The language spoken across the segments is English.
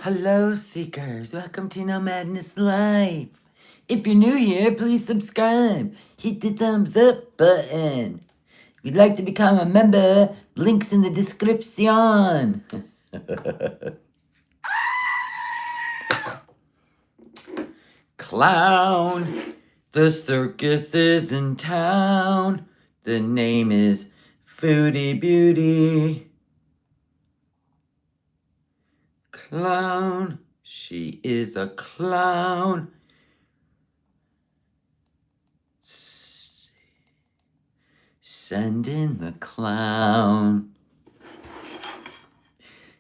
Hello, seekers. Welcome to No Madness Life. If you're new here, please subscribe. Hit the thumbs up button. If you'd like to become a member, links in the description. Clown, the circus is in town. The name is Foodie Beauty. Clown, she is a clown. Send in the clown.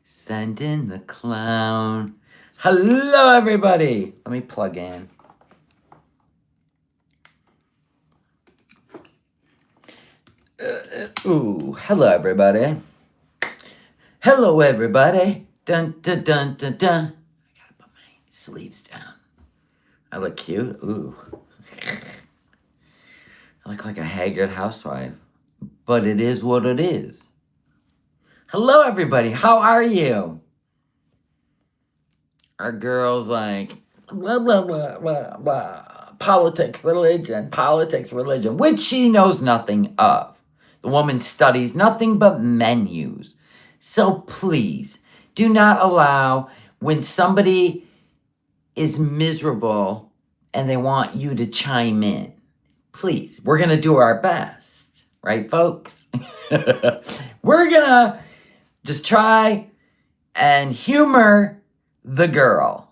Send in the clown. Hello, everybody. Let me plug in. Hello, everybody. Hello, everybody. Dun, dun, dun, dun, dun. I gotta put my sleeves down. I look cute. Ooh. I look like a haggard housewife. But it is what it is. Hello, everybody. How are you? Our girl's like, blah, blah, blah, blah, blah. Politics, religion, which she knows nothing of. The woman studies nothing but menus. So please, do not allow when somebody is miserable and they want you to chime in. Please, we're going to do our best. Right, folks? We're going to just try and humor the girl.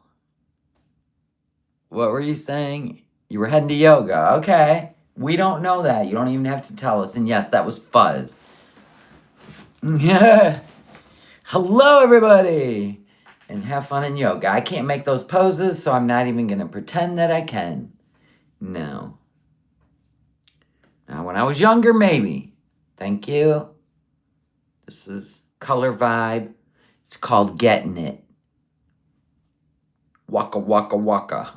What were you saying? You were heading to yoga. Okay. We don't know that. You don't even have to tell us. And yes, that was fuzz. Hello, everybody. And have fun in yoga. I can't make those poses, so I'm not even going to pretend that I can. No. Now, when I was younger, maybe. Thank you. This is Color Vibe. It's called Getting It. Waka, waka, waka.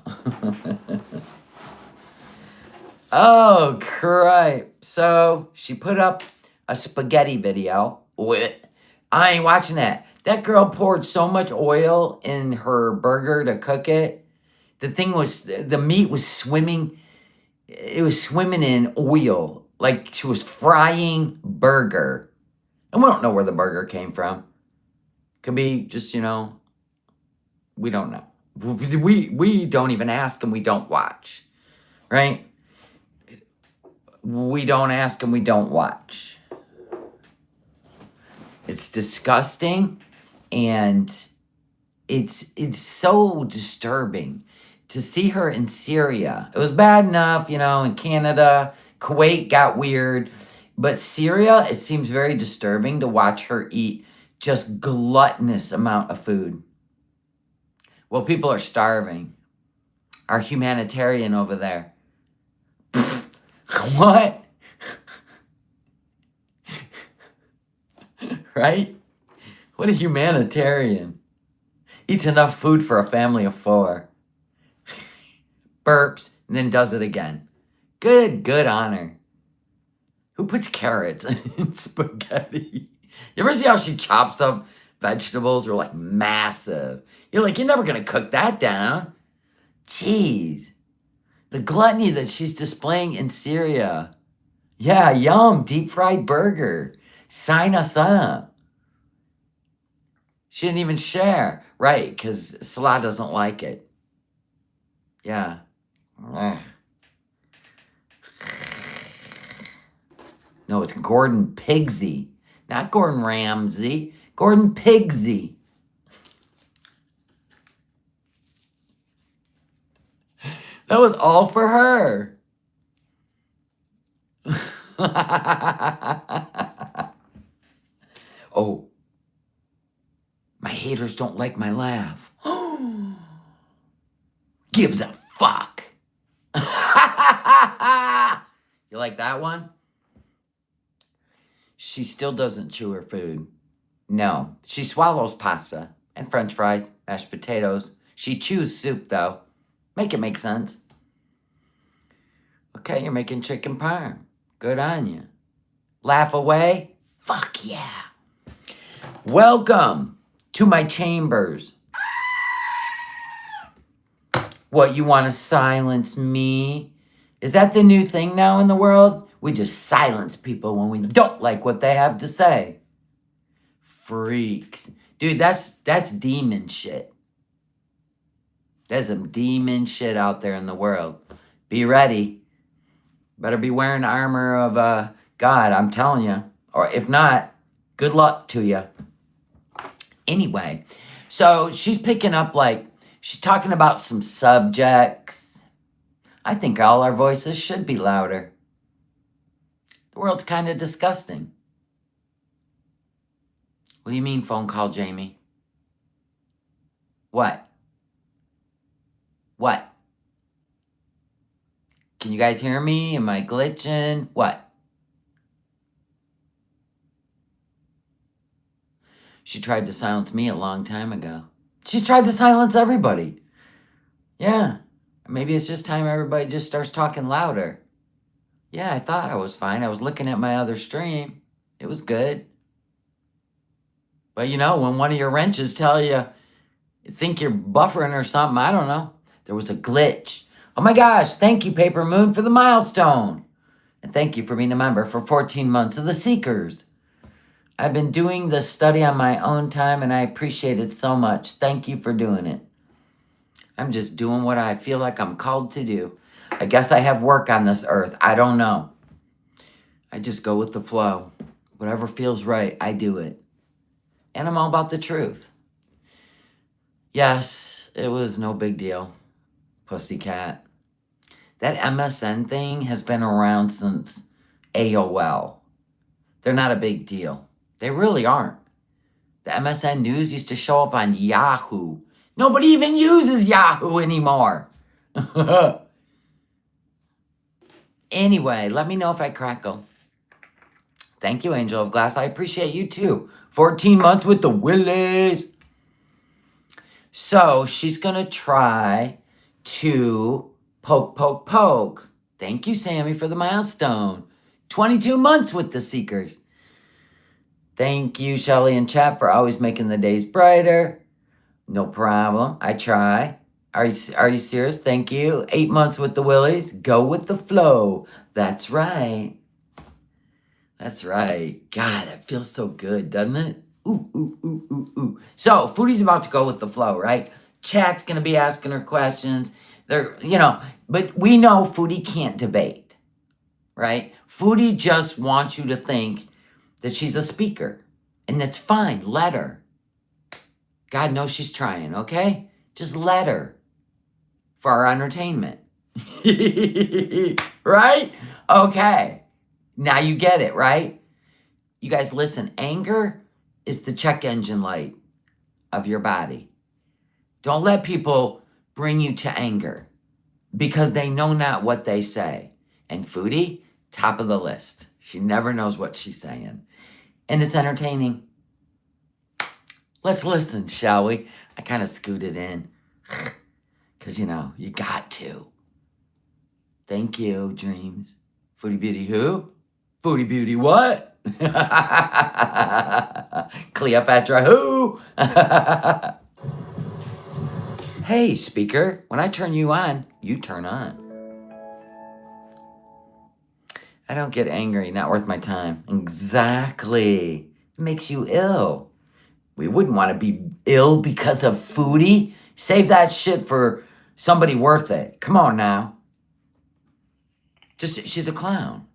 Oh, crap. So, she put up a spaghetti video. I ain't watching that. That girl poured so much oil in her burger to cook it. The meat was swimming. It was swimming in oil. Like she was frying burger. And we don't know where the burger came from. Could be just, we don't know. We don't even ask and we don't watch. Right? We don't ask and we don't watch. It's disgusting and it's so disturbing to see her in Syria. It was bad enough, in Canada. Kuwait got weird. But Syria, it seems very disturbing to watch her eat just gluttonous amount of food. Well, people are starving. Our humanitarian over there. What? Right? What a humanitarian. Eats enough food for a family of 4. Burps, and then does it again. Good on her. Who puts carrots in spaghetti? You ever see how she chops up vegetables? They're like massive. You're like, you're never going to cook that down. Jeez. The gluttony that she's displaying in Syria. Yeah, yum, deep fried burger. Sign us up. She didn't even share. Right, because Salah doesn't like it. Yeah. No, it's Gordon Pigsy. Not Gordon Ramsay. Gordon Pigsy. That was all for her. Oh. My haters don't like my laugh. Gives a fuck. You like that one? She still doesn't chew her food. No, she swallows pasta and french fries, mashed potatoes. She chews soup, though. Make it make sense. Okay, you're making chicken parm. Good on you. Laugh away? Fuck yeah. Welcome to my chambers. What, you want to silence me? Is that the new thing now in the world? We just silence people when we don't like what they have to say. Freaks. Dude, that's demon shit. There's some demon shit out there in the world. Be ready. Better be wearing armor of God, I'm telling you. Or if not, good luck to you. Anyway, so she's picking up she's talking about some subjects. I think all our voices should be louder. The world's kind of disgusting. What do you mean phone call, Jamie? What? What? Can you guys hear me? Am I glitching? What? She tried to silence me a long time ago. She's tried to silence everybody. Yeah. Maybe it's just time everybody just starts talking louder. Yeah, I thought I was fine. I was looking at my other stream. It was good. But you know, when one of your wrenches tell you think you're buffering or something, I don't know. There was a glitch. Oh my gosh, thank you, Paper Moon, for the milestone. And thank you for being a member for 14 months of the Seekers. I've been doing this study on my own time, and I appreciate it so much. Thank you for doing it. I'm just doing what I feel like I'm called to do. I guess I have work on this earth. I don't know. I just go with the flow. Whatever feels right, I do it. And I'm all about the truth. Yes, it was no big deal, pussycat. That MSN thing has been around since AOL. They're not a big deal. They really aren't. The MSN News used to show up on Yahoo. Nobody even uses Yahoo anymore. Anyway, let me know if I crackle. Thank you, Angel of Glass. I appreciate you too. 14 months with the Willies. So she's going to try to poke, poke, poke. Thank you, Sammy, for the milestone. 22 months with the Seekers. Thank you, Shelly and chat, for always making the days brighter. No problem. I try. Are you serious? Thank you. 8 months with the Willies. Go with the flow. That's right. That's right. God, that feels so good, doesn't it? Ooh, ooh, ooh, ooh, ooh. So, Foodie's about to go with the flow, right? Chat's going to be asking her questions. But we know Foodie can't debate, right? Foodie just wants you to think that she's a speaker. And that's fine. Let her. God knows she's trying, okay? Just let her. For our entertainment. Right? Okay. Now you get it, right? You guys listen. Anger is the check engine light of your body. Don't let people bring you to anger because they know not what they say. And Foodie, top of the list. She never knows what she's saying. And it's entertaining. Let's listen, shall we? I kind of scooted in. Because, you got to. Thank you, Dreams. Foodie Beauty who? Foodie Beauty what? Cleopatra who? Hey, speaker. When I turn you on, you turn on. I don't get angry. Not worth my time. Exactly. It makes you ill. We wouldn't want to be ill because of Foodie. Save that shit for somebody worth it. Come on now. She's a clown.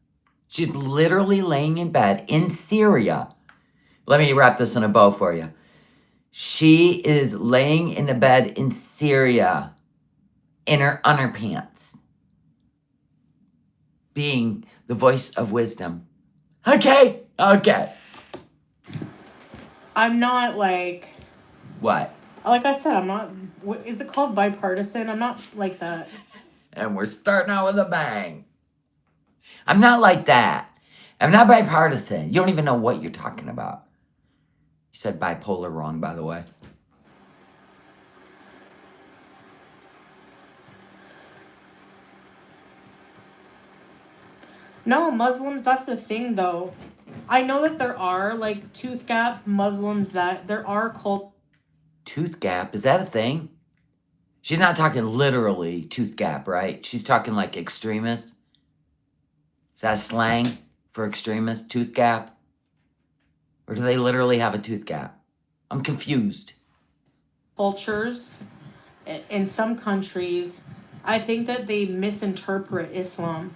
She's literally laying in bed in Syria. Let me wrap this in a bow for you. She is laying in a bed in Syria in her underpants, being the voice of wisdom. Okay. I'm not like... What? Like I said, I'm not... What, is it called bipartisan? I'm not like that. And we're starting out with a bang. I'm not like that. I'm not bipartisan. You don't even know what you're talking about. You said bipolar wrong, by the way. No, Muslims, that's the thing, though. I know that there are, tooth gap Muslims that there are cult... Tooth gap? Is that a thing? She's not talking literally tooth gap, right? She's talking like extremist. Is that slang for extremist? Tooth gap? Or do they literally have a tooth gap? I'm confused. Cultures in some countries, I think that they misinterpret Islam.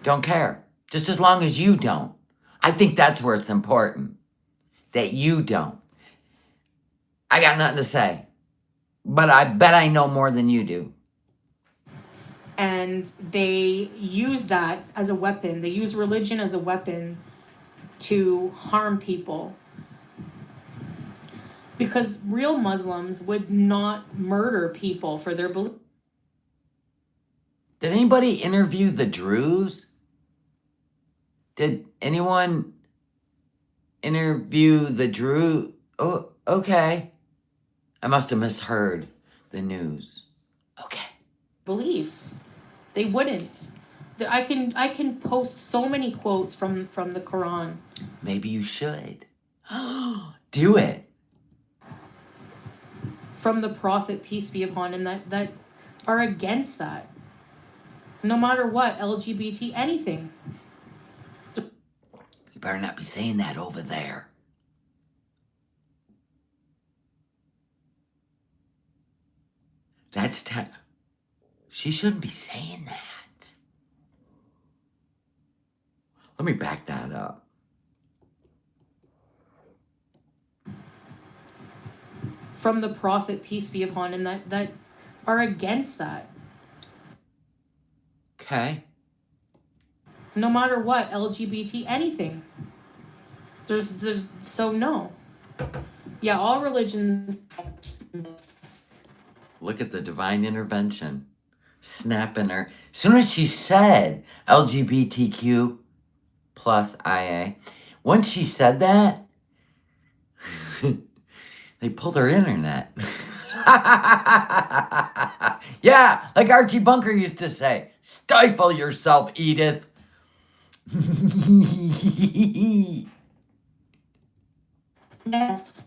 Don't care. Just as long as you don't. I think that's where it's important. That you don't. I got nothing to say. But I bet I know more than you do. And they use that as a weapon. They use religion as a weapon to harm people. Because real Muslims would not murder people for their beliefs. Did anybody interview the Druze? Did anyone interview the Druze? Oh, okay. I must have misheard the news. Okay. Beliefs. They wouldn't. I can post so many quotes from the Quran. Maybe you should. Do it. From the Prophet, peace be upon him, that are against that. No matter what, LGBT, anything. You better not be saying that over there. That's she shouldn't be saying that. Let me back that up. From the Prophet, peace be upon him, that are against that. Okay. No matter what, LGBT, anything. There's so no. Yeah, all religions. Look at the divine intervention. Snapping her. As soon as she said LGBTQ plus IA, once she said that, they pulled her internet. Yeah, like Archie Bunker used to say, stifle yourself, Edith. Yes.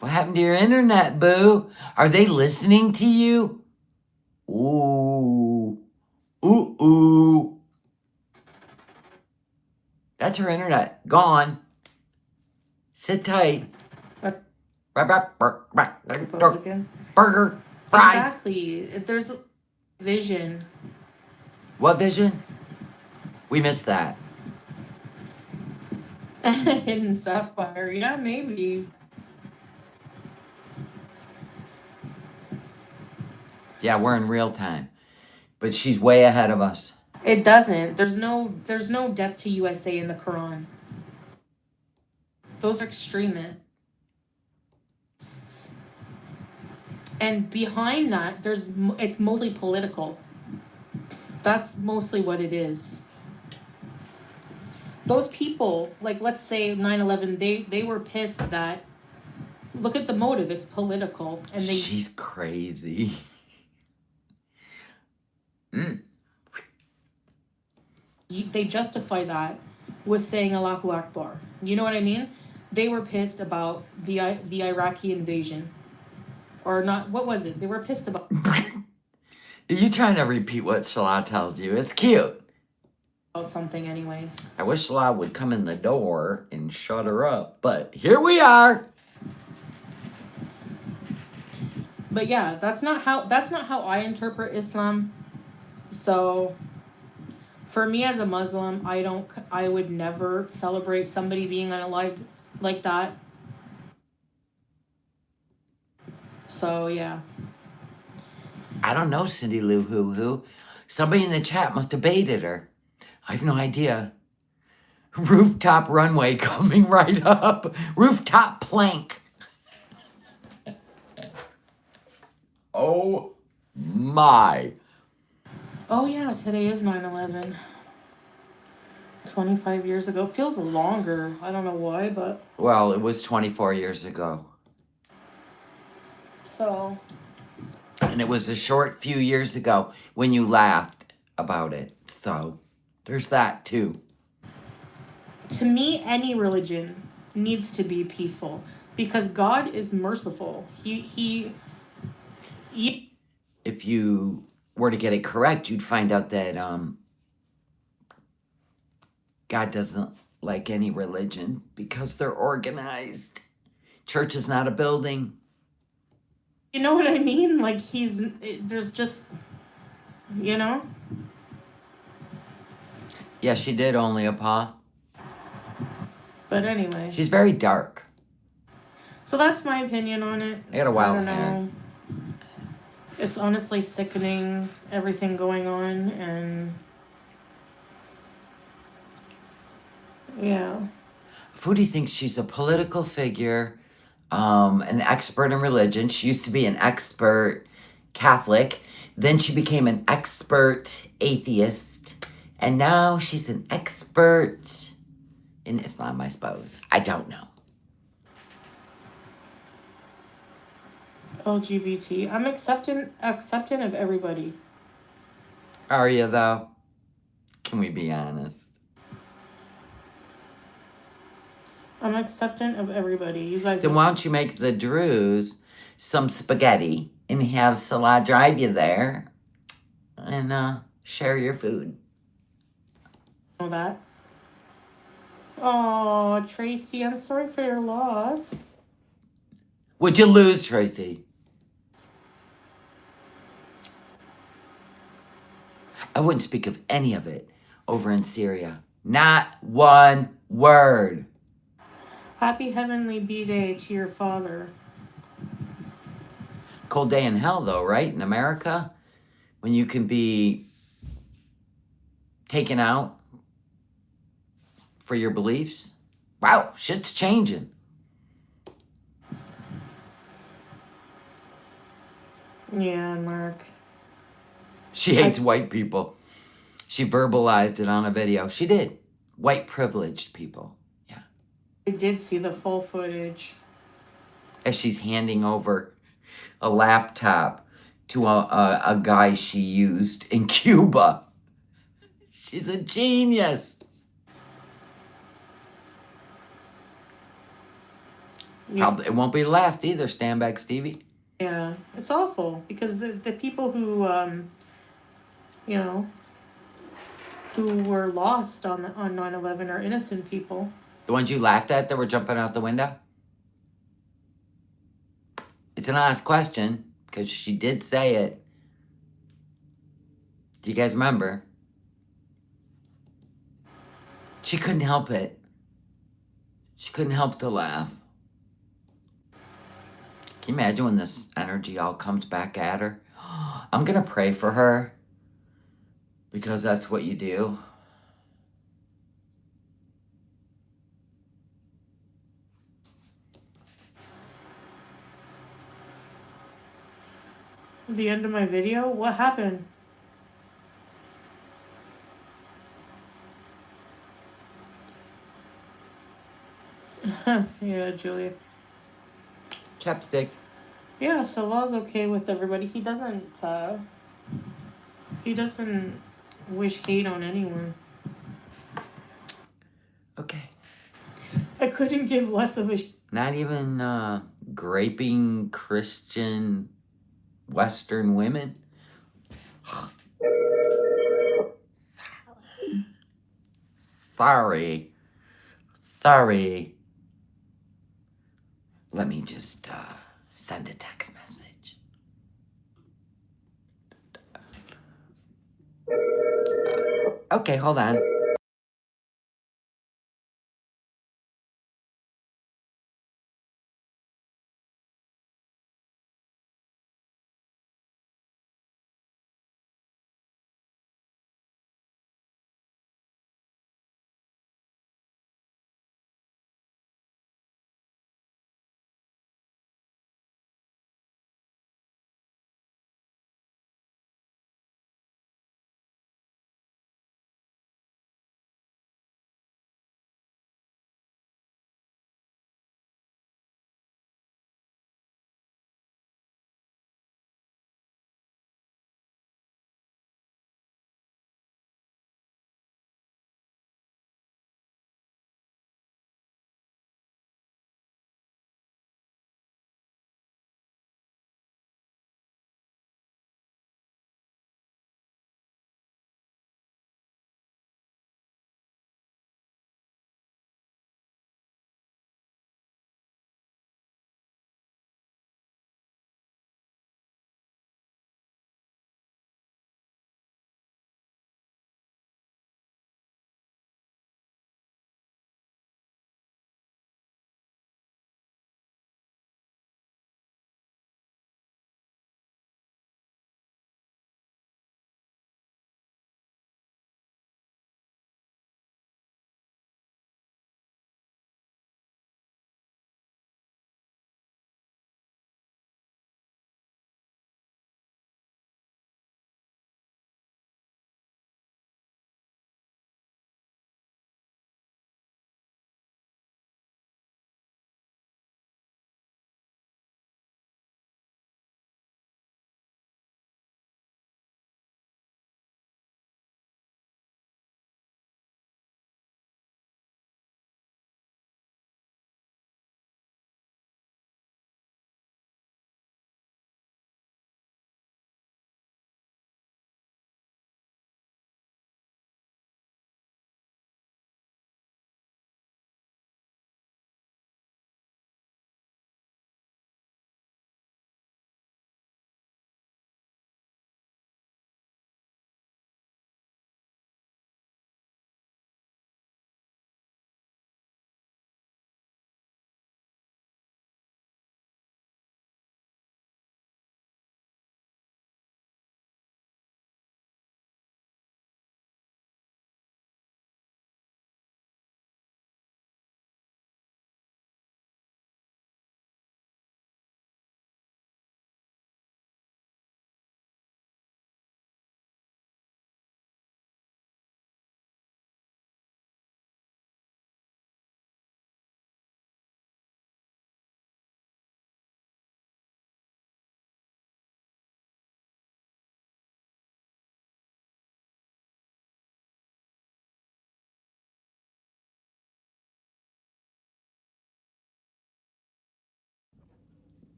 What happened to your internet, boo? Are they listening to you? Ooh. Ooh, ooh. That's her internet. Gone. Sit tight. Republican. Burger. Fries. Exactly. There's vision. What vision? We missed that. Hidden sapphire. Yeah, maybe. Yeah, we're in real time. But she's way ahead of us. It doesn't. There's no death to USA in the Quran. Those are extremists. And behind that, it's mostly political. That's mostly what it is. Those people, like let's say 9/11, they were pissed that look at the motive, it's political, and She's crazy. They justify that with saying Allahu Akbar. You know what I mean? They were pissed about the Iraqi invasion. Or not, what was it? They were pissed about You trying to repeat what Salah tells you. It's cute. something anyways. I wish Salah would come in the door and shut her up. But here we are. But yeah, that's not how I interpret Islam. So for me as a Muslim, I would never celebrate somebody being unalive like that. So yeah. I don't know, Cindy Lou Hoo Hoo. Somebody in the chat must have baited her. I have no idea. Rooftop runway coming right up. Rooftop plank. Oh my. Oh yeah, today is 9/11. 25 years ago. Feels longer. I don't know why, but Well, it was 24 years ago. so And it was a short few years ago when you laughed about it. So there's that too. to me, any religion needs to be peaceful because God is merciful. He if you were to get it correct, you'd find out that God doesn't like any religion because they're organized. Church is not a building. You know what I mean? Like there's just, you know? Yeah, she did only a paw. But anyway. She's very dark. So that's my opinion on it. I got a wild I don't hair. know. It's honestly sickening, everything going on, and yeah. Foodie thinks she's a political figure, an expert in religion. She used to be an expert Catholic. Then she became an expert atheist. And now she's an expert in Islam, I suppose. I don't know. LGBT. I'm accepting of everybody. Are you, though? Can we be honest? I'm accepting of everybody. You guys. Then why don't you make the Drews some spaghetti and have Salah drive you there and share your food? Know that. Oh, Tracy, I'm sorry for your loss. Would you lose, Tracy? I wouldn't speak of any of it over in Syria. Not one word. Happy Heavenly B-Day to your father. Cold day in hell, though, right? In America, when you can be taken out for your beliefs. Wow, shit's changing. Yeah, Mark. She hates white people. She verbalized it on a video. She did. White privileged people. Yeah. I did see the full footage. As she's handing over a laptop to a guy she used in Cuba. She's a genius. Yeah. It won't be the last either, stand back Stevie. Yeah, it's awful because the people who, you know, who were lost on 9/11 are innocent people. The ones you laughed at that were jumping out the window? It's an honest question because she did say it. Do you guys remember? She couldn't help it. She couldn't help to laugh. Can you imagine when this energy all comes back at her? I'm going to pray for her because that's what you do. The end of my video? What happened? Yeah, Julia. Chapstick. Yeah, so Law's okay with everybody. He doesn't wish hate on anyone. Okay. I couldn't give less of a Not even graping Christian Western women? Sorry. Let me just send a text message. Okay, hold on.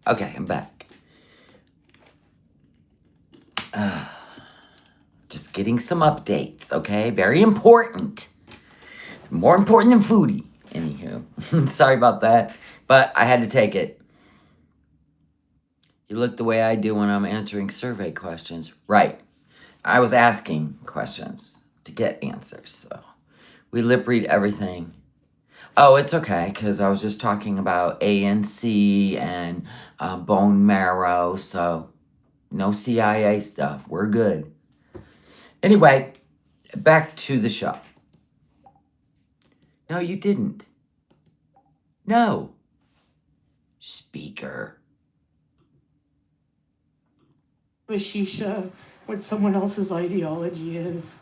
Okay, I'm back. Just getting some updates, okay? Very important. More important than Foodie. Anywho, sorry about that, but I had to take it. You look the way I do when I'm answering survey questions. Right. I was asking questions to get answers, so we lip read everything. Oh, it's okay, because I was just talking about ANC and bone marrow, so no CIA stuff. We're good. Anyway, back to the show. No, you didn't. No. Speaker. With Shisha, what someone else's ideology is.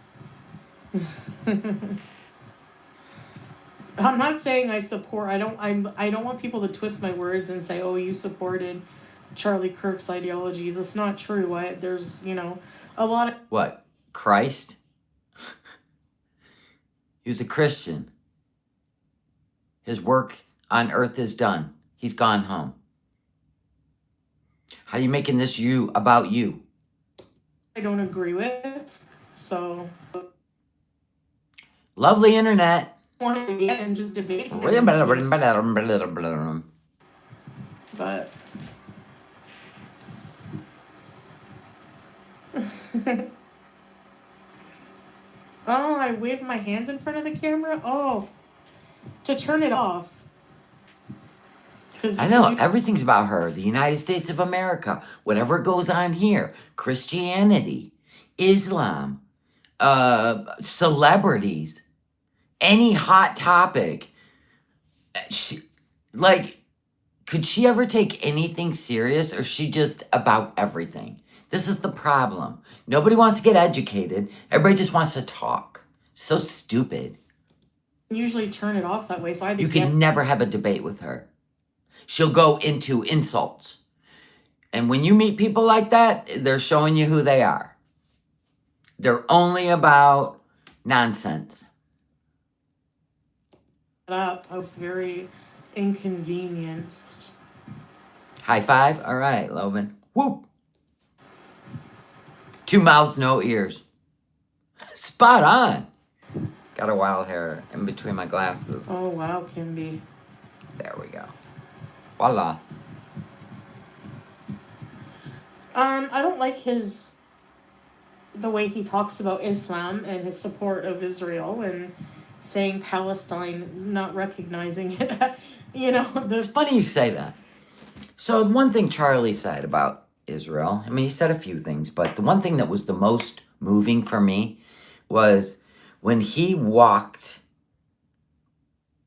I'm not saying I support. I don't want people to twist my words and say, "Oh, you supported Charlie Kirk's ideologies." It's not true. There's a lot of What? Christ? He was a Christian. His work on earth is done. He's gone home. How are you making this about you? I don't agree with. So Lovely internet. wanted to get and just debate. But oh, I waved my hands in front of the camera. Oh, to turn it off. I know, everything's about her. The United States of America. Whatever goes on here. Christianity. Islam. Celebrities. Any hot topic. Could she ever take anything serious, or is she just about everything? This is the problem. Nobody wants to get educated. Everybody just wants to talk. So stupid. Usually turn it off that way, so You can never have a debate with her. She'll go into insults. And when you meet people like that, they're showing you who they are. They're only about nonsense. up. I was very inconvenienced. High five? All right, Loven. Whoop. 2 mouths, no ears. Spot on. Got a wild hair in between my glasses. Oh, wow, Kimby. There we go. Voila. I don't like the way he talks about Islam and his support of Israel and saying Palestine, not recognizing it. It's funny you say that. So the one thing Charlie said about Israel, I mean, he said a few things, but the one thing that was the most moving for me was when he walked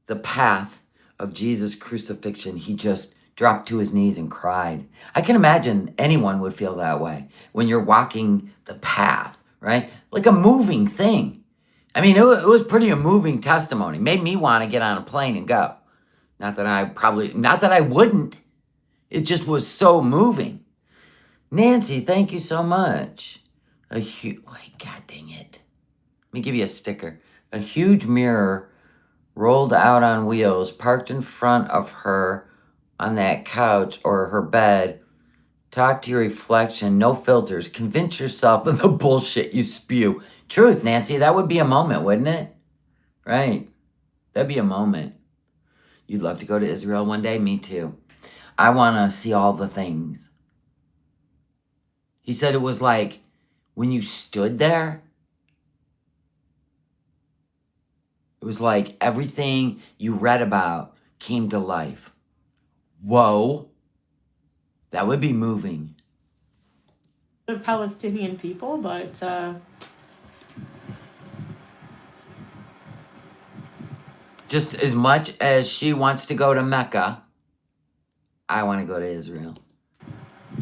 the path of Jesus' crucifixion, he just dropped to his knees and cried. I can imagine anyone would feel that way when you're walking the path, right? Like a moving thing. I mean, it was pretty a moving testimony. Made me want to get on a plane and go. Not that I wouldn't. It just was so moving. Nancy, thank you so much. Wait, God dang it. Let me give you a sticker. A huge mirror rolled out on wheels, parked in front of her on that couch or her bed. Talk to your reflection, no filters. Convince yourself of the bullshit you spew. Truth, Nancy, that would be a moment, wouldn't it? Right. That'd be a moment. You'd love to go to Israel one day? Me too. I want to see all the things. He said it was like when you stood there, it was like everything you read about came to life. Whoa. That would be moving. The Palestinian people, but just as much as she wants to go to Mecca, I want to go to Israel.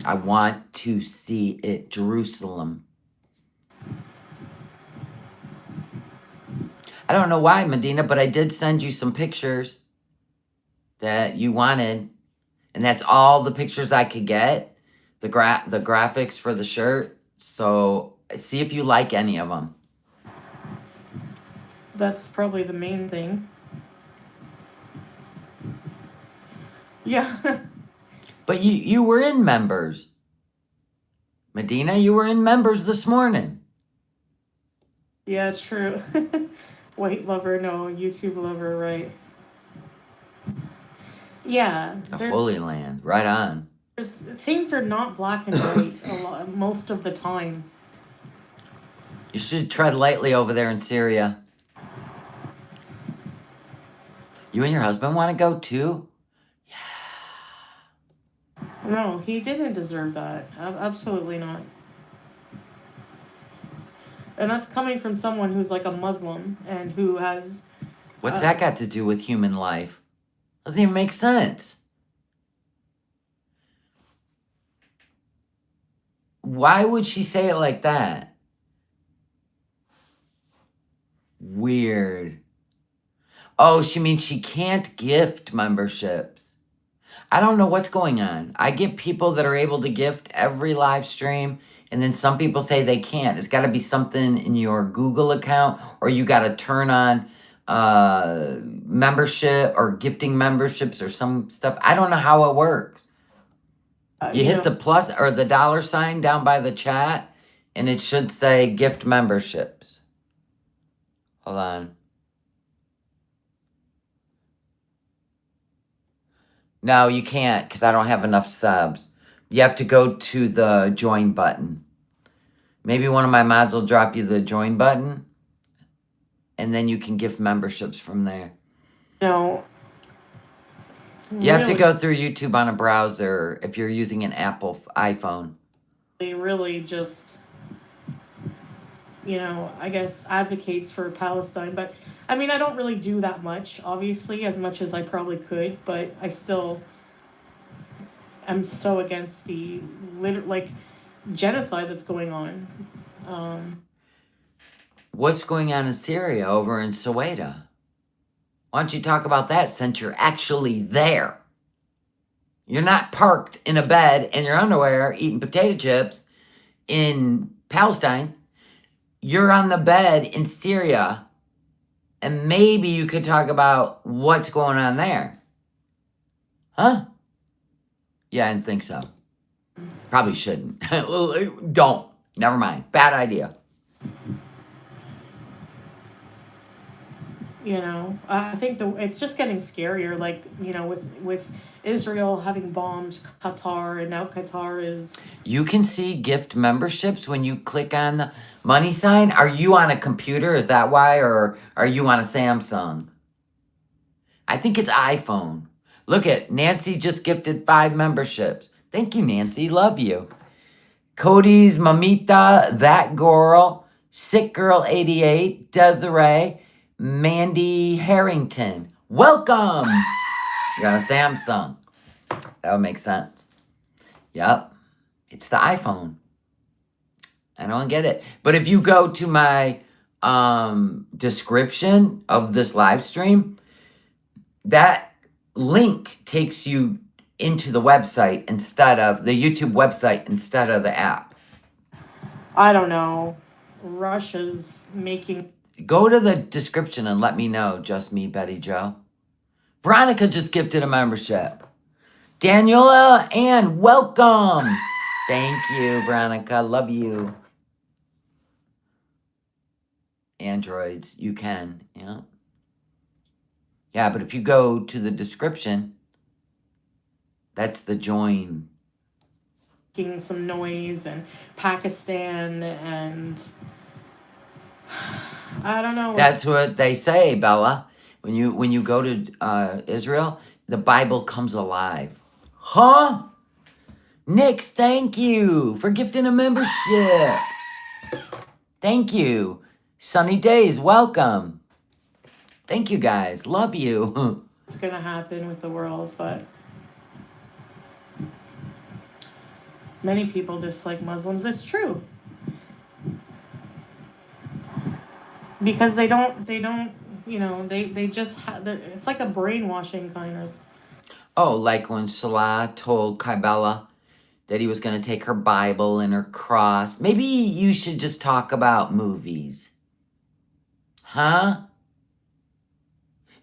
I want to see it, Jerusalem. I don't know why, Medina, but I did send you some pictures that you wanted. And that's all the pictures I could get. The graphics for the shirt. So see if you like any of them. that's probably the main thing. Yeah. But you were in members. Medina, you were in members this morning. Yeah, true. White lover, no, YouTube lover, right? Yeah, The Holy Land. Right on. things are not black and white a lot most of the time. You should tread lightly over there in Syria. You and your husband want to go too? No, he didn't deserve that. Absolutely not. And that's coming from someone who's like a Muslim and who has. What's that got to do with human life? Doesn't even make sense. Why would she say it like that? Weird. Oh, she means she can't gift memberships. I don't know what's going on. I get people that are able to gift every live stream, and then some people say they can't. It's got to be something in your Google account, or you got to turn on membership or gifting memberships or some stuff. I don't know how it works. You hit the plus or the $sign down by the chat, and it should say gift memberships. Hold on. No, you can't because I don't have enough subs. You have to go to the join button. Maybe one of my mods will drop you the join button, and then you can gift memberships from there. No. You have to go through YouTube on a browser if you're using an Apple iPhone. They really just, I guess advocates for Palestine. But I mean, I don't really do that much, obviously, as much as I probably could, but I still am so against the genocide that's going on. What's going on in Syria over in Soweto? Why don't you talk about that since you're actually there? You're not parked in a bed in your underwear eating potato chips in Palestine. You're on the bed in Syria, and maybe you could talk about what's going on there. Huh? Yeah, I didn't think so. Probably shouldn't. Don't. Never mind. Bad idea. I think it's just getting scarier. Like, with Israel having bombed Qatar, and now Qatar is. You can see gift memberships when you click on the money sign. Are you on a computer? Is that why? Or are you on a Samsung? I think it's iPhone. Look at Nancy just gifted 5 memberships. Thank you, Nancy. Love you. Cody's Mamita, That Girl, Sick Girl 88, Desiree, Mandy Harrington. Welcome. You're on a Samsung. That would make sense. Yep. It's the iPhone. I don't get it. But if you go to my description of this live stream, that link takes you into the website instead of the YouTube website instead of the app. I don't know. Russia's making. Go to the description and let me know. Just me, Betty Joe. Veronica just gifted a membership. Daniela Ann, welcome. Thank you, Veronica. Love you. Androids, you can. Yeah. Yeah, but if you go to the description, that's the join. Making some noise, and Pakistan, and I don't know. That's what they say, Bella. When you go to Israel, the Bible comes alive. Huh? Nix, thank you for gifting a membership. Thank you. Sunny Days, welcome. Thank you, guys. Love you. What's going to happen with the world, but many people dislike Muslims. It's true. Because they just it's like a brainwashing kind of. Oh, like when Salah told Kybella that he was going to take her Bible and her cross. Maybe you should just talk about movies. Huh?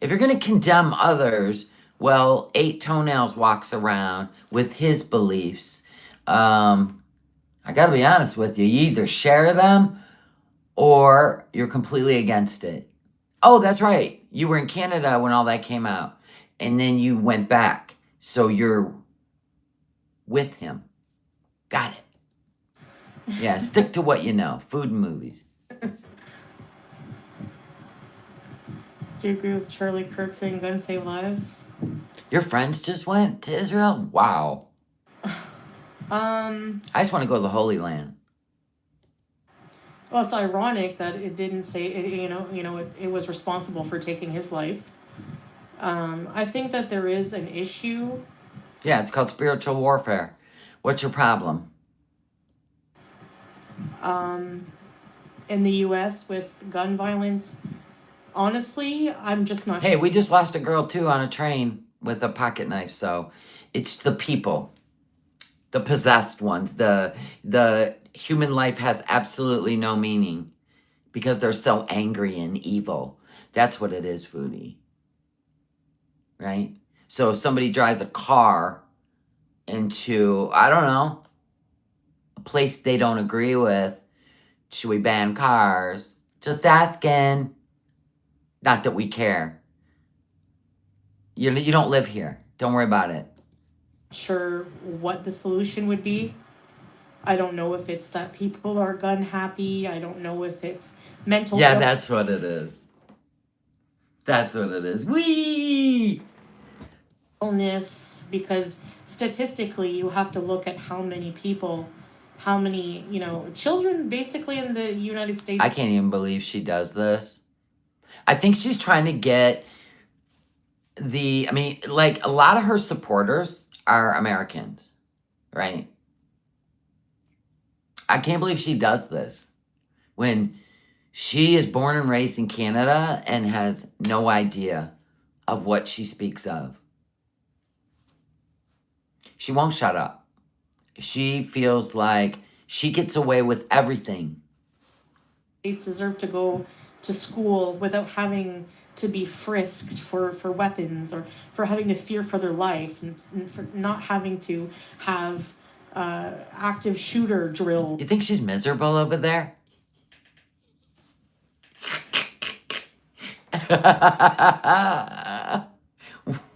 If you're going to condemn others, Well, 8 toenails walks around with his beliefs. I gotta be honest with you. You either share them or you're completely against it. Oh, that's right. You were in Canada when all that came out. And then you went back. So you're with him. Got it. Yeah, stick to what you know. Food and movies. Do you agree with Charlie Kirk saying guns save lives? Your friends just went to Israel? Wow. Um, I just want to go to the Holy Land. well, it's ironic that it didn't say it, it was responsible for taking his life. I think that there is an issue. Yeah, it's called spiritual warfare. What's your problem? In the U.S. with gun violence. Honestly, I'm just not. Hey, we just lost a girl too on a train with a pocket knife. So it's the people, the possessed ones. The human life has absolutely no meaning because they're so angry and evil. That's what it is, Foodie. Right? So if somebody drives a car into, I don't know, a place they don't agree with, should we ban cars? Just asking. Not that we care. You don't live here. Don't worry about it. Sure what the solution would be. I don't know if it's that people are gun happy. I don't know if it's mental Yeah, that's what it is. That's what it is. Whee! illness, because statistically you have to look at how many people, how many, children basically in the United States. I can't even believe she does this. I think she's trying to get like a lot of her supporters are Americans, right? I can't believe she does this when she is born and raised in Canada and has no idea of what she speaks of. She won't shut up. She feels like she gets away with everything. States deserve to go to school without having to be frisked for weapons, or for having to fear for their life, and for not having to have active shooter drill. You think she's miserable over there?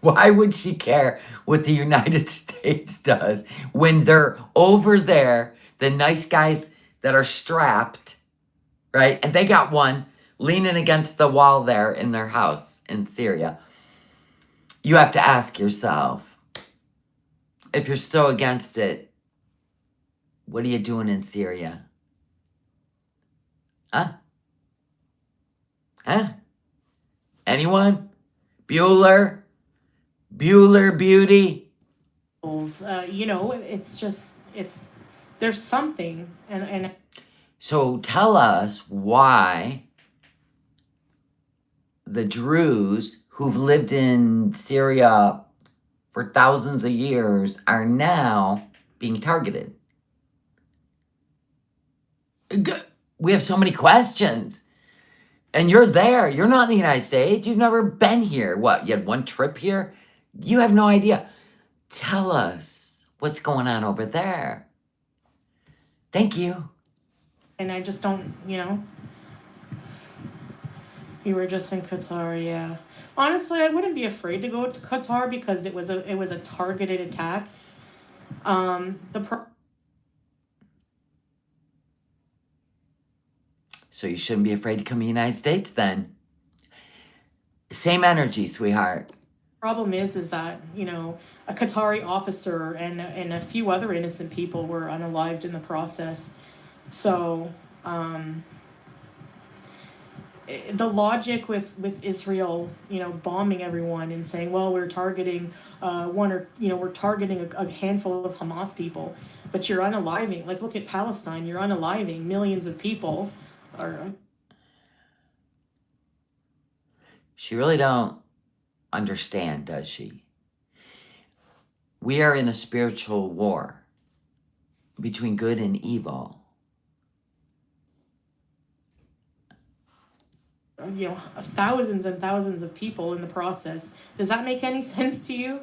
Why would she care what the United States does when they're over there, the nice guys that are strapped, right? And they got one leaning against the wall there in their house in Syria. You have to ask yourself, if you're so against it, what are you doing in Syria? Huh? Huh? Anyone? Bueller? Bueller Beauty? It's just, there's something, and So tell us why the Druze who've lived in Syria for thousands of years are now being targeted. We have so many questions. And you're there. You're not in the United States. You've never been here. What? You had one trip here? You have no idea. Tell us what's going on over there. Thank you. and I just don't, You were just in Qatar, yeah. Honestly, I wouldn't be afraid to go to Qatar because it was a targeted attack. So you shouldn't be afraid to come to the United States then. Same energy, sweetheart. Problem is that, a Qatari officer and a few other innocent people were unalived in the process. So, the logic with Israel, bombing everyone and saying, well, we're targeting we're targeting a handful of Hamas people, but you're unaliving. Like, look at Palestine, you're unaliving millions of people. She really don't understand, does she? We are in a spiritual war between good and evil. thousands and thousands of people in the process. Does that make any sense to you?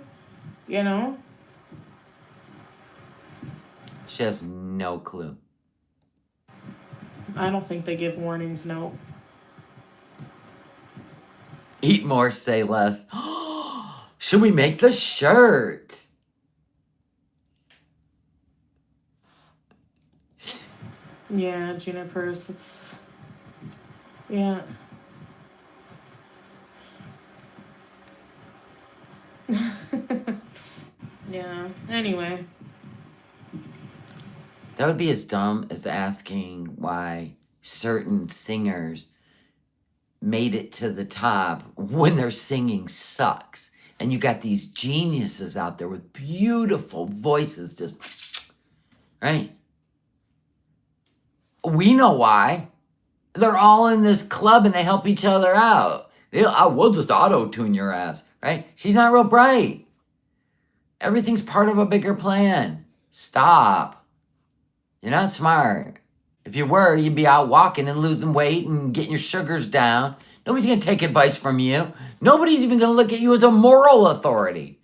You know? She has no clue. I don't think they give warnings, no. Eat more, say less. Should we make the shirt? Yeah, Juniper's, it's... Yeah. Yeah, anyway. That would be as dumb as asking why certain singers made it to the top when their singing sucks. And you got these geniuses out there with beautiful voices, just, right? We know why. They're all in this club and they help each other out. We'll just auto-tune your ass, right? She's not real bright. Everything's part of a bigger plan. Stop. You're not smart. If you were, you'd be out walking and losing weight and getting your sugars down. Nobody's going to take advice from you. Nobody's even going to look at you as a moral authority.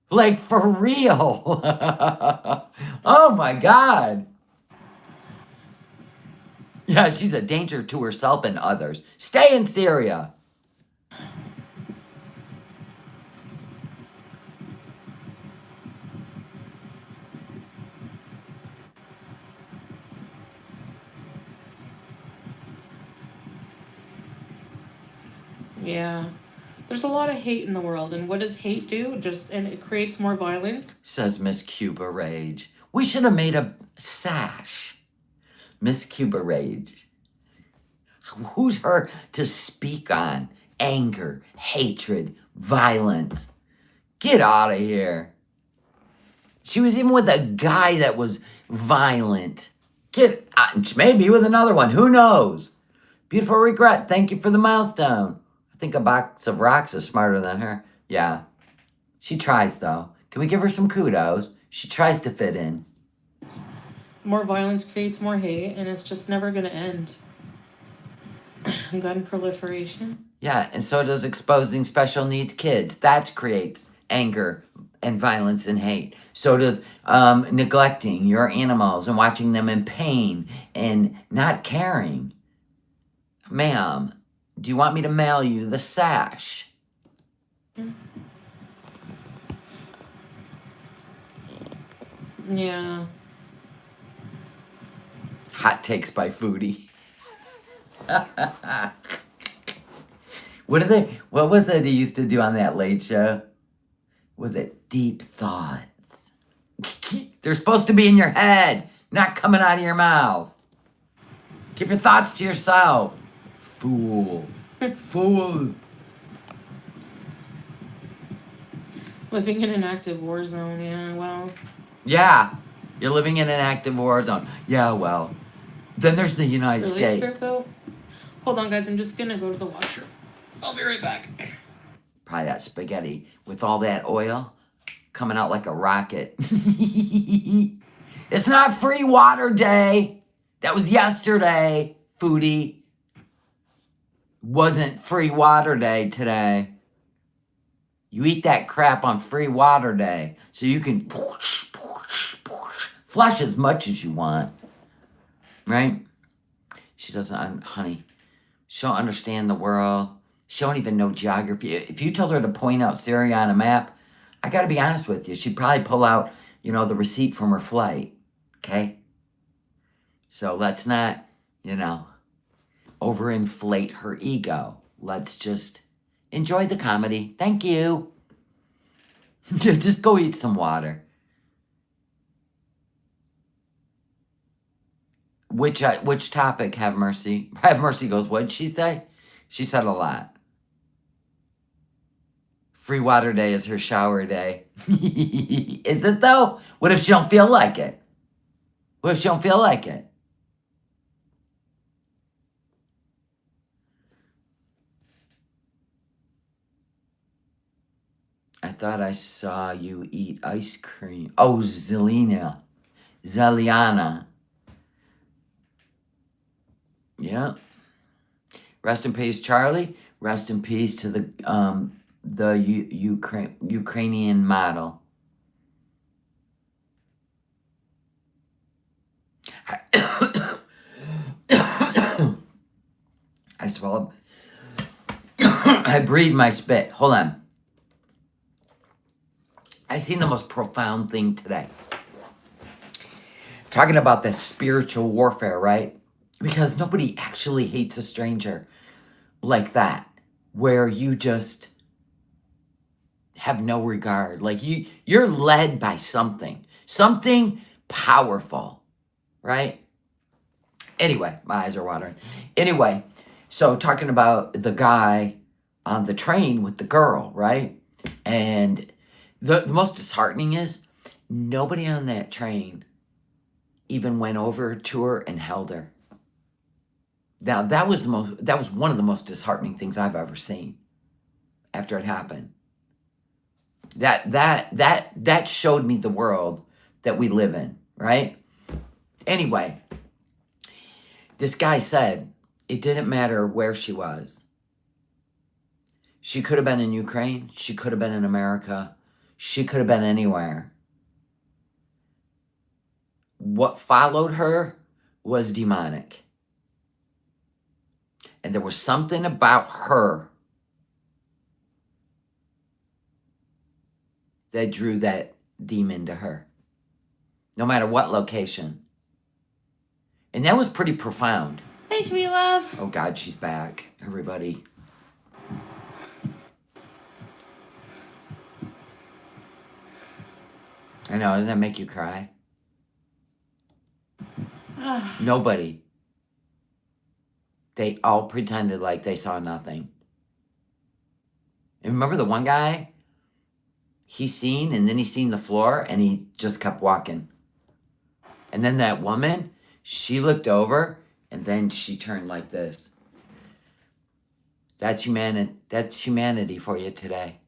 Like, for real. Oh, my God. Yeah, she's a danger to herself and others. Stay in Syria. Yeah. There's a lot of hate in the world, and what does hate do? And it creates more violence. Says Miss Cuba Rage. We should have made a sash. Miss Cuba Rage. Who's her to speak on anger, hatred, violence? Get out of here. She was even with a guy that was violent. Maybe with another one. Who knows? Beautiful regret. Thank you for the milestone. I think a box of rocks is smarter than her. Yeah. She tries, though. Can we give her some kudos? She tries to fit in. More violence creates more hate, and it's just never going to end. Gun proliferation. Yeah, and so does exposing special needs kids. That creates anger and violence and hate. So does neglecting your animals and watching them in pain and not caring. Ma'am, do you want me to mail you the sash? Yeah. Hot takes by Foodie. What was it he used to do on that late show? Was it deep thoughts? They're supposed to be in your head, not coming out of your mouth. Keep your thoughts to yourself. Fool. Fool. Living in an active war zone, yeah, well. Yeah, you're living in an active war zone. Yeah, well. Then there's the United States. Crypto? Hold on, guys, I'm just gonna go to the washer. I'll be right back. Probably that spaghetti with all that oil coming out like a rocket. It's not free water day. That was yesterday, Foodie. Wasn't free water day today. You eat that crap on free water day so you can flush as much as you want. Right? She doesn't, honey. She don't understand the world. She don't even know geography. If you told her to point out Syria on a map, I got to be honest with you, she'd probably pull out, the receipt from her flight. Okay? So let's not, overinflate her ego. Let's just enjoy the comedy. Thank you. Just go eat some water. Which topic, Have Mercy? Have Mercy goes, what'd she say? She said a lot. Free water day is her shower day. Is it though? What if she don't feel like it? What if she don't feel like it? I thought I saw you eat ice cream. Oh, Zeliana. Yeah. Rest in peace, Charlie. Rest in peace to the Ukrainian model. I swallowed. I breathed my spit. Hold on. I seen the most profound thing today. Talking about this spiritual warfare, right? Because nobody actually hates a stranger like that, where you just have no regard. Like you're led by something powerful, right? Anyway, my eyes are watering. Anyway, so talking about the guy on the train with the girl, right? And the most disheartening is nobody on that train even went over to her and held her. Now that was one of the most disheartening things I've ever seen after it happened. That showed me the world that we live in, right? Anyway, this guy said it didn't matter where she was. She could have been in Ukraine. She could have been in America. She could have been anywhere. What followed her was demonic. And there was something about her that drew that demon to her, no matter what location. And that was pretty profound. Hey, sweet love. Oh, God, she's back, everybody. I know, doesn't that make you cry? Nobody. They all pretended like they saw nothing. And remember the one guy? He seen, and then he seen the floor, and he just kept walking. And then that woman, she looked over, and then she turned like this. That's humanity for you today.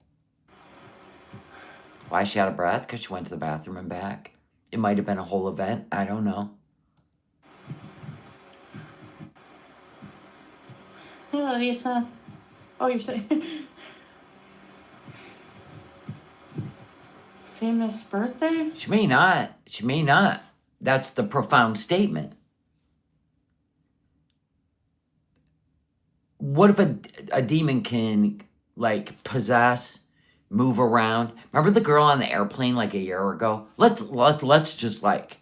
Why is she out of breath? Because she went to the bathroom and back. It might have been a whole event. I don't know. Hello, Lisa. Oh, you're saying famous birthday? She may not. She may not. That's the profound statement. What if a demon can, like, possess, move around? Remember the girl on the airplane like a year ago? Let's just, like,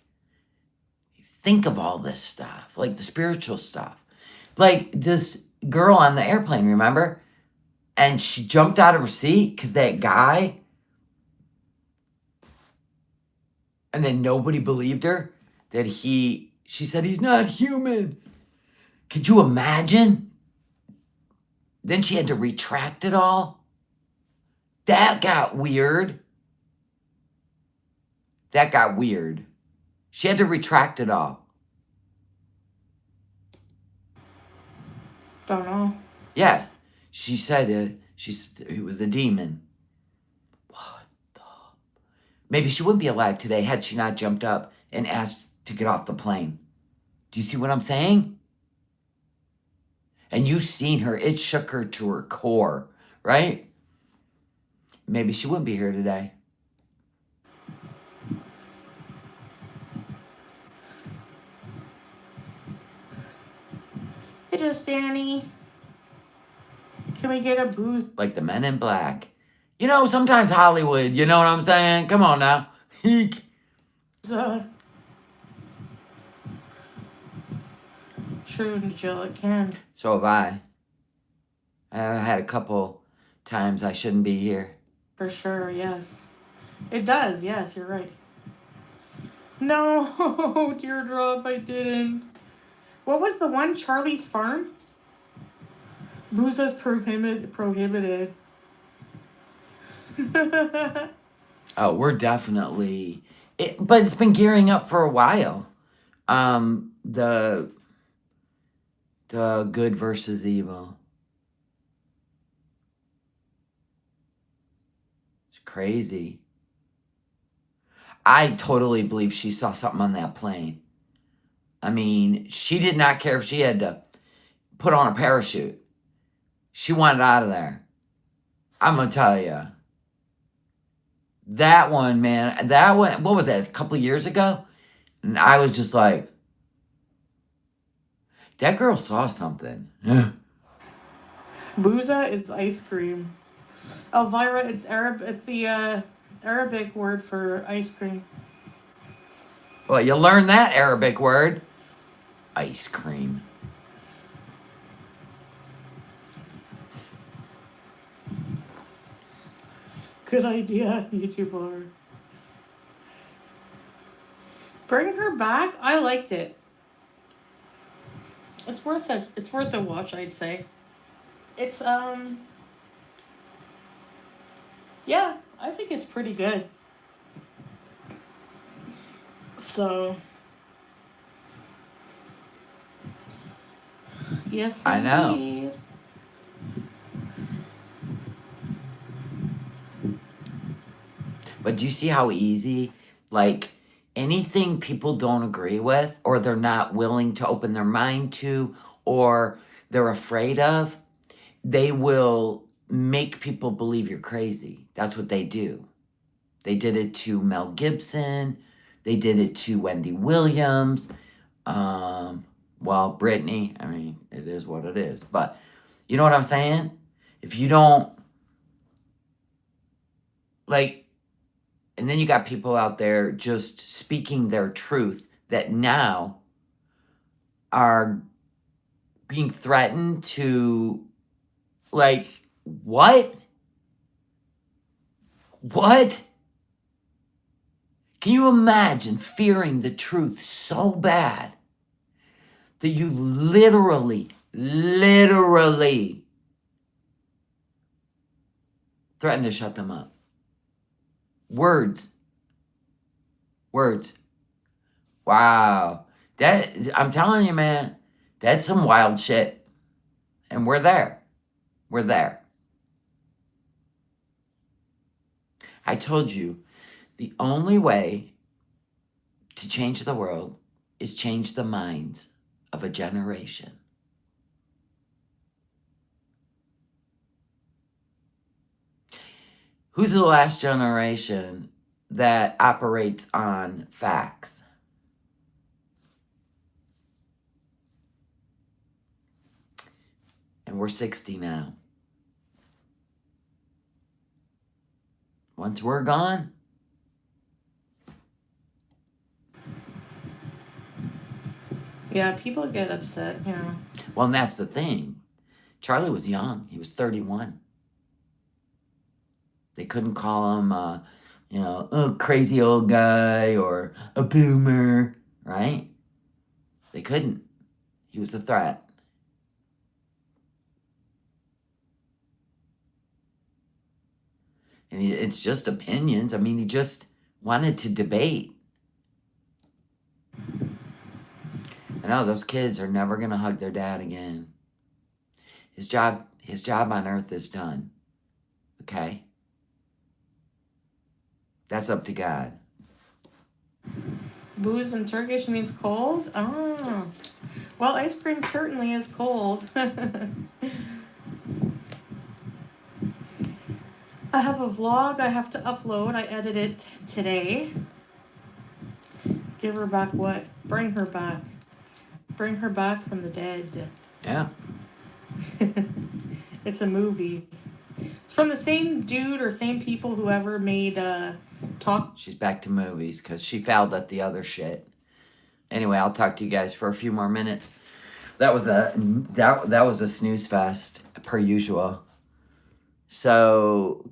think of all this stuff, like the spiritual stuff. Like this girl on the airplane, remember? And she jumped out of her seat because that guy, and then nobody believed her that she said he's not human. Could you imagine? Then she had to retract it all. That got weird. That got weird. She had to retract it all. Don't know. Yeah. She said it was a demon. What the? Maybe she wouldn't be alive today had she not jumped up and asked to get off the plane. Do you see what I'm saying? And you've seen her. It shook her to her core, right? Maybe she wouldn't be here today. Hey, just Danny. Can we get a booze? Like the Men in Black. You know, sometimes Hollywood, you know what I'm saying? Come on now. Eek. True, Jill, it can. So have I. I've had a couple times I shouldn't be here. For sure, yes. It does, yes, you're right. No, teardrop, I didn't. What was the one? Charlie's Farm? Booze is prohibited. Oh, we're definitely... but it's been gearing up for a while. The good versus evil. It's crazy. I totally believe she saw something on that plane. I mean, she did not care if she had to put on a parachute. She wanted out of there. I'm going to tell you. That one, man, that one, what was that, a couple of years ago? And I was just like, that girl saw something. Booza, it's ice cream. Elvira, it's the Arabic word for ice cream. Well, you learn that Arabic word. Ice cream. Good idea, YouTuber. Bring her back. I liked it. It's worth it. It's worth a watch, I'd say. It's yeah, I think it's pretty good. So yes, I know. indeed. But do you see how easy, like, anything people don't agree with, or they're not willing to open their mind to, or they're afraid of, they will make people believe you're crazy. That's what they do. They did it to Mel Gibson. They did it to Wendy Williams. Well, Brittany, I mean, it is what it is. But you know what I'm saying? If you don't, like, and then you got people out there just speaking their truth that now are being threatened to, like, what? What? Can you imagine fearing the truth so bad that you literally threaten to shut them up? Words. Wow. That, I'm telling you, man, that's some wild shit. And we're there. We're there. I told you, the only way to change the world is change the minds of a generation. Who's the last generation that operates on facts? And we're 60 now. Once we're gone, Yeah, people get upset. Yeah. well, and that's the thing. Charlie was young. He was 31. They couldn't call him, a crazy old guy or a boomer, right? They couldn't. He was a threat. And it's just opinions. I mean, he just wanted to debate. I know those kids are never going to hug their dad again. His job on earth is done. Okay? That's up to God. Booze in Turkish means cold? Ah. Well, ice cream certainly is cold. I have a vlog I have to upload. I edited it today. Give her back what? Bring her back. Bring her back from the dead. Yeah. It's a movie. It's from the same dude or same people whoever made Talk. She's back to movies because she fouled at the other shit. Anyway, I'll talk to you guys for a few more minutes. That was a snooze fest per usual. So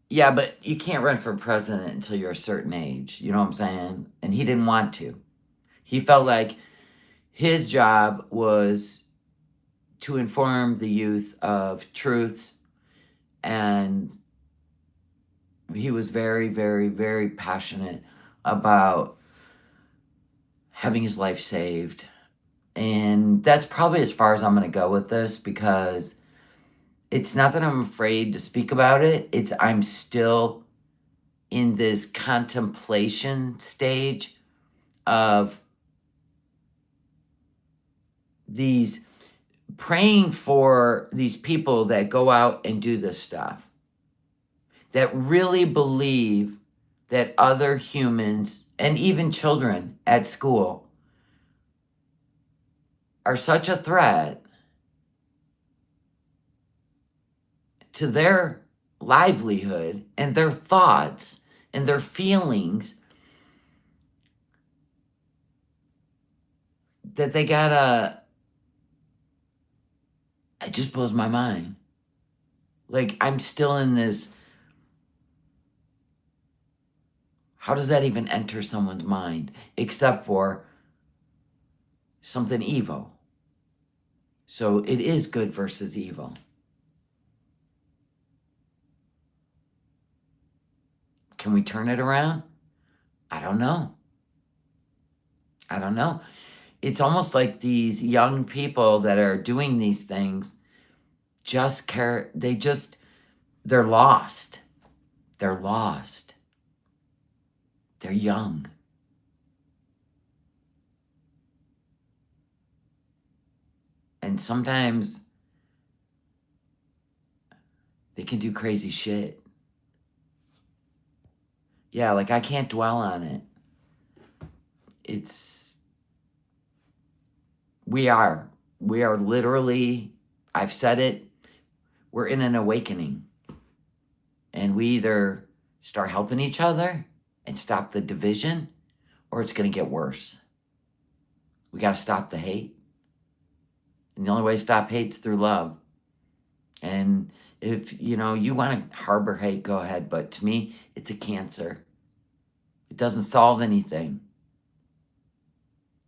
yeah, but you can't run for president until you're a certain age. You know what I'm saying? And he didn't want to. He felt like his job was to inform the youth of truth, and he was very, very, very passionate about having his life saved. And that's probably as far as I'm going to go with this, because it's not that I'm afraid to speak about it. It's I'm still in this contemplation stage of these praying for these people that go out and do this stuff, that really believe that other humans and even children at school are such a threat to their livelihood and their thoughts and their feelings that they gotta, it just blows my mind. Like, I'm still in this, how does that even enter someone's mind except for something evil? So it is good versus evil. Can we turn it around? I don't know. I don't know. It's almost like these young people that are doing these things just care, they're lost. They're lost. They're young. And sometimes they can do crazy shit. Yeah, like I can't dwell on it. We are literally, I've said it, we're in an awakening. And we either start helping each other and stop the division, or it's going to get worse. We got to stop the hate. And the only way to stop hate is through love. And if, you want to harbor hate, go ahead. But to me, it's a cancer. It doesn't solve anything.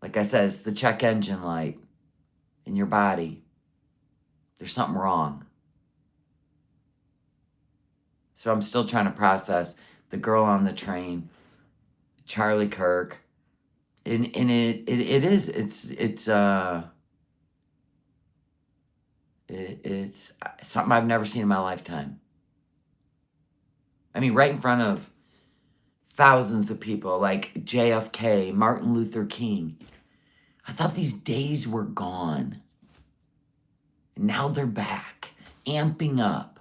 Like I said, it's the check engine light in your body. There's something wrong. So I'm still trying to process the girl on the train, Charlie Kirk. And it's something I've never seen in my lifetime. I mean, right in front of thousands of people like JFK, Martin Luther King. I thought these days were gone. And now they're back, amping up.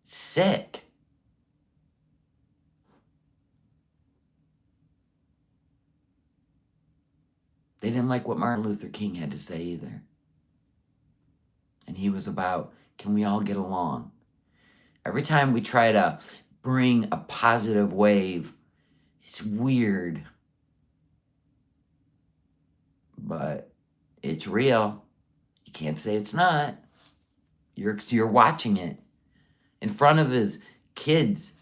Sick. They didn't like what Martin Luther King had to say either. And he was about, can we all get along? Every time we try to bring a positive wave, it's weird. But it's real. You can't say it's not. You're watching it in front of his kids.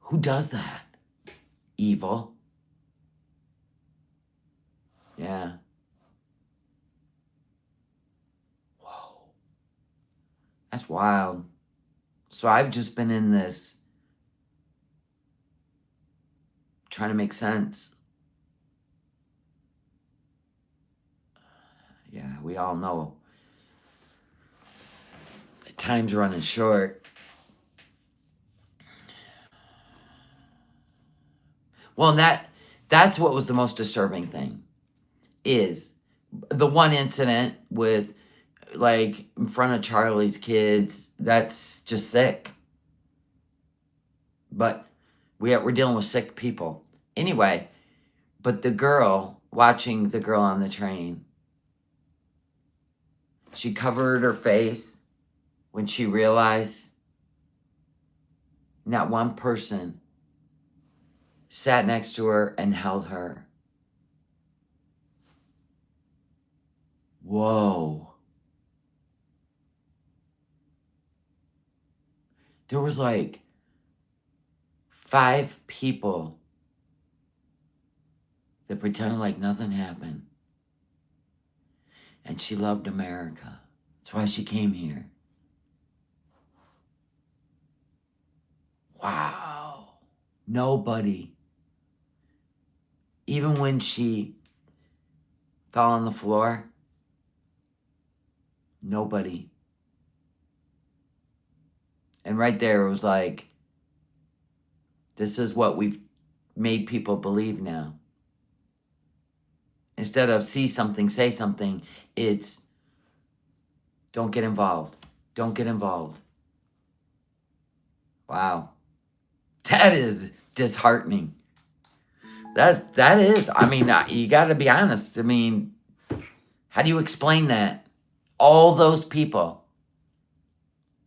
Who does that? Evil. Yeah. Whoa. That's wild. So I've just been in this trying to make sense. Yeah, we all know time's running short. Well, and that's what was the most disturbing thing, is the one incident with, like, in front of Charlie's kids. That's just sick. But we're dealing with sick people. Anyway, but the girl, watching the girl on the train, she covered her face when she realized not one person sat next to her and held her. Whoa. There was like 5 people that pretended like nothing happened. And she loved America. That's why she came here. Wow. Nobody. Even when she fell on the floor, nobody. And right there, it was like, this is what we've made people believe now. Instead of see something, say something, it's don't get involved. Don't get involved. Wow. That is disheartening. That is. I mean, you got to be honest. I mean, how do you explain that? All those people,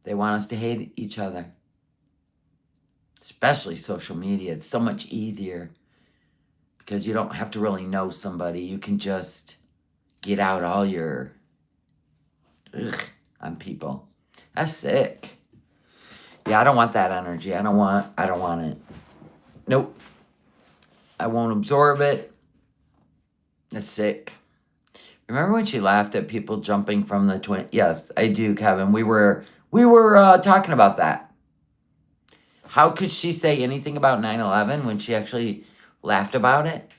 they want us to hate each other. Especially social media. It's so much easier because you don't have to really know somebody. You can just get out all your on people. That's sick. Yeah, I don't want that energy. I don't want it. Nope. I won't absorb it. That's sick. Remember when she laughed at people jumping from the twin? Yes, I do, Kevin. We were talking about that. How could she say anything about 9/11 when she actually laughed about it?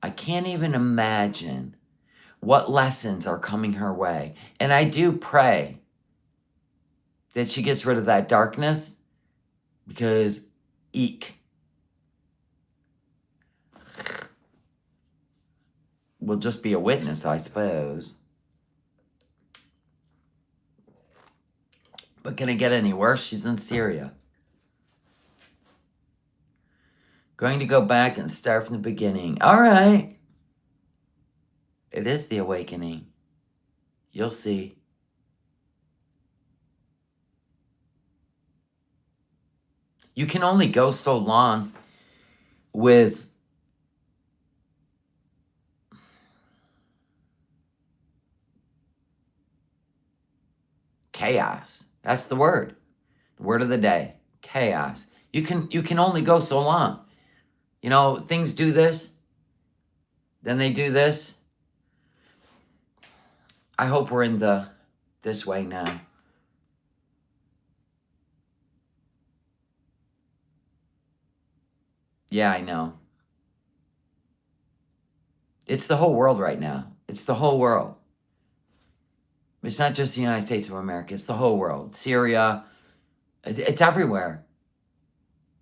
I can't even imagine what lessons are coming her way. And I do pray that she gets rid of that darkness because eek. Will just be a witness, I suppose. But can it get any worse? She's in Syria. Going to go back and start from the beginning. All right. It is the awakening. You'll see. You can only go so long with chaos. That's the word. The word of the day. Chaos. You can only go so long. You know, things do this, then they do this. I hope we're in this way now. Yeah, I know. It's the whole world right now. It's the whole world. It's not just the United States of America. It's the whole world. Syria. It's everywhere.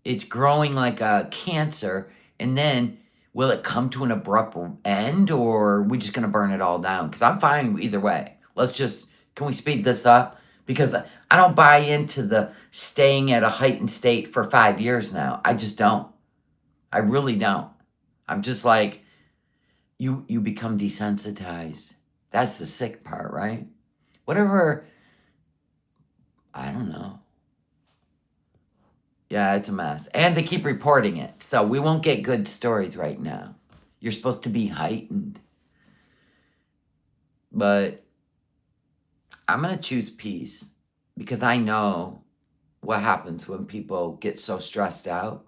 It's growing like a cancer. And then will it come to an abrupt end, or are we just going to burn it all down? Because I'm fine either way. Can we speed this up? Because I don't buy into the staying at a heightened state for 5 years now. I just don't. I really don't. I'm just like, you become desensitized. That's the sick part, right? Whatever, I don't know. Yeah, it's a mess. And they keep reporting it. So we won't get good stories right now. You're supposed to be heightened. But I'm going to choose peace because I know what happens when people get so stressed out.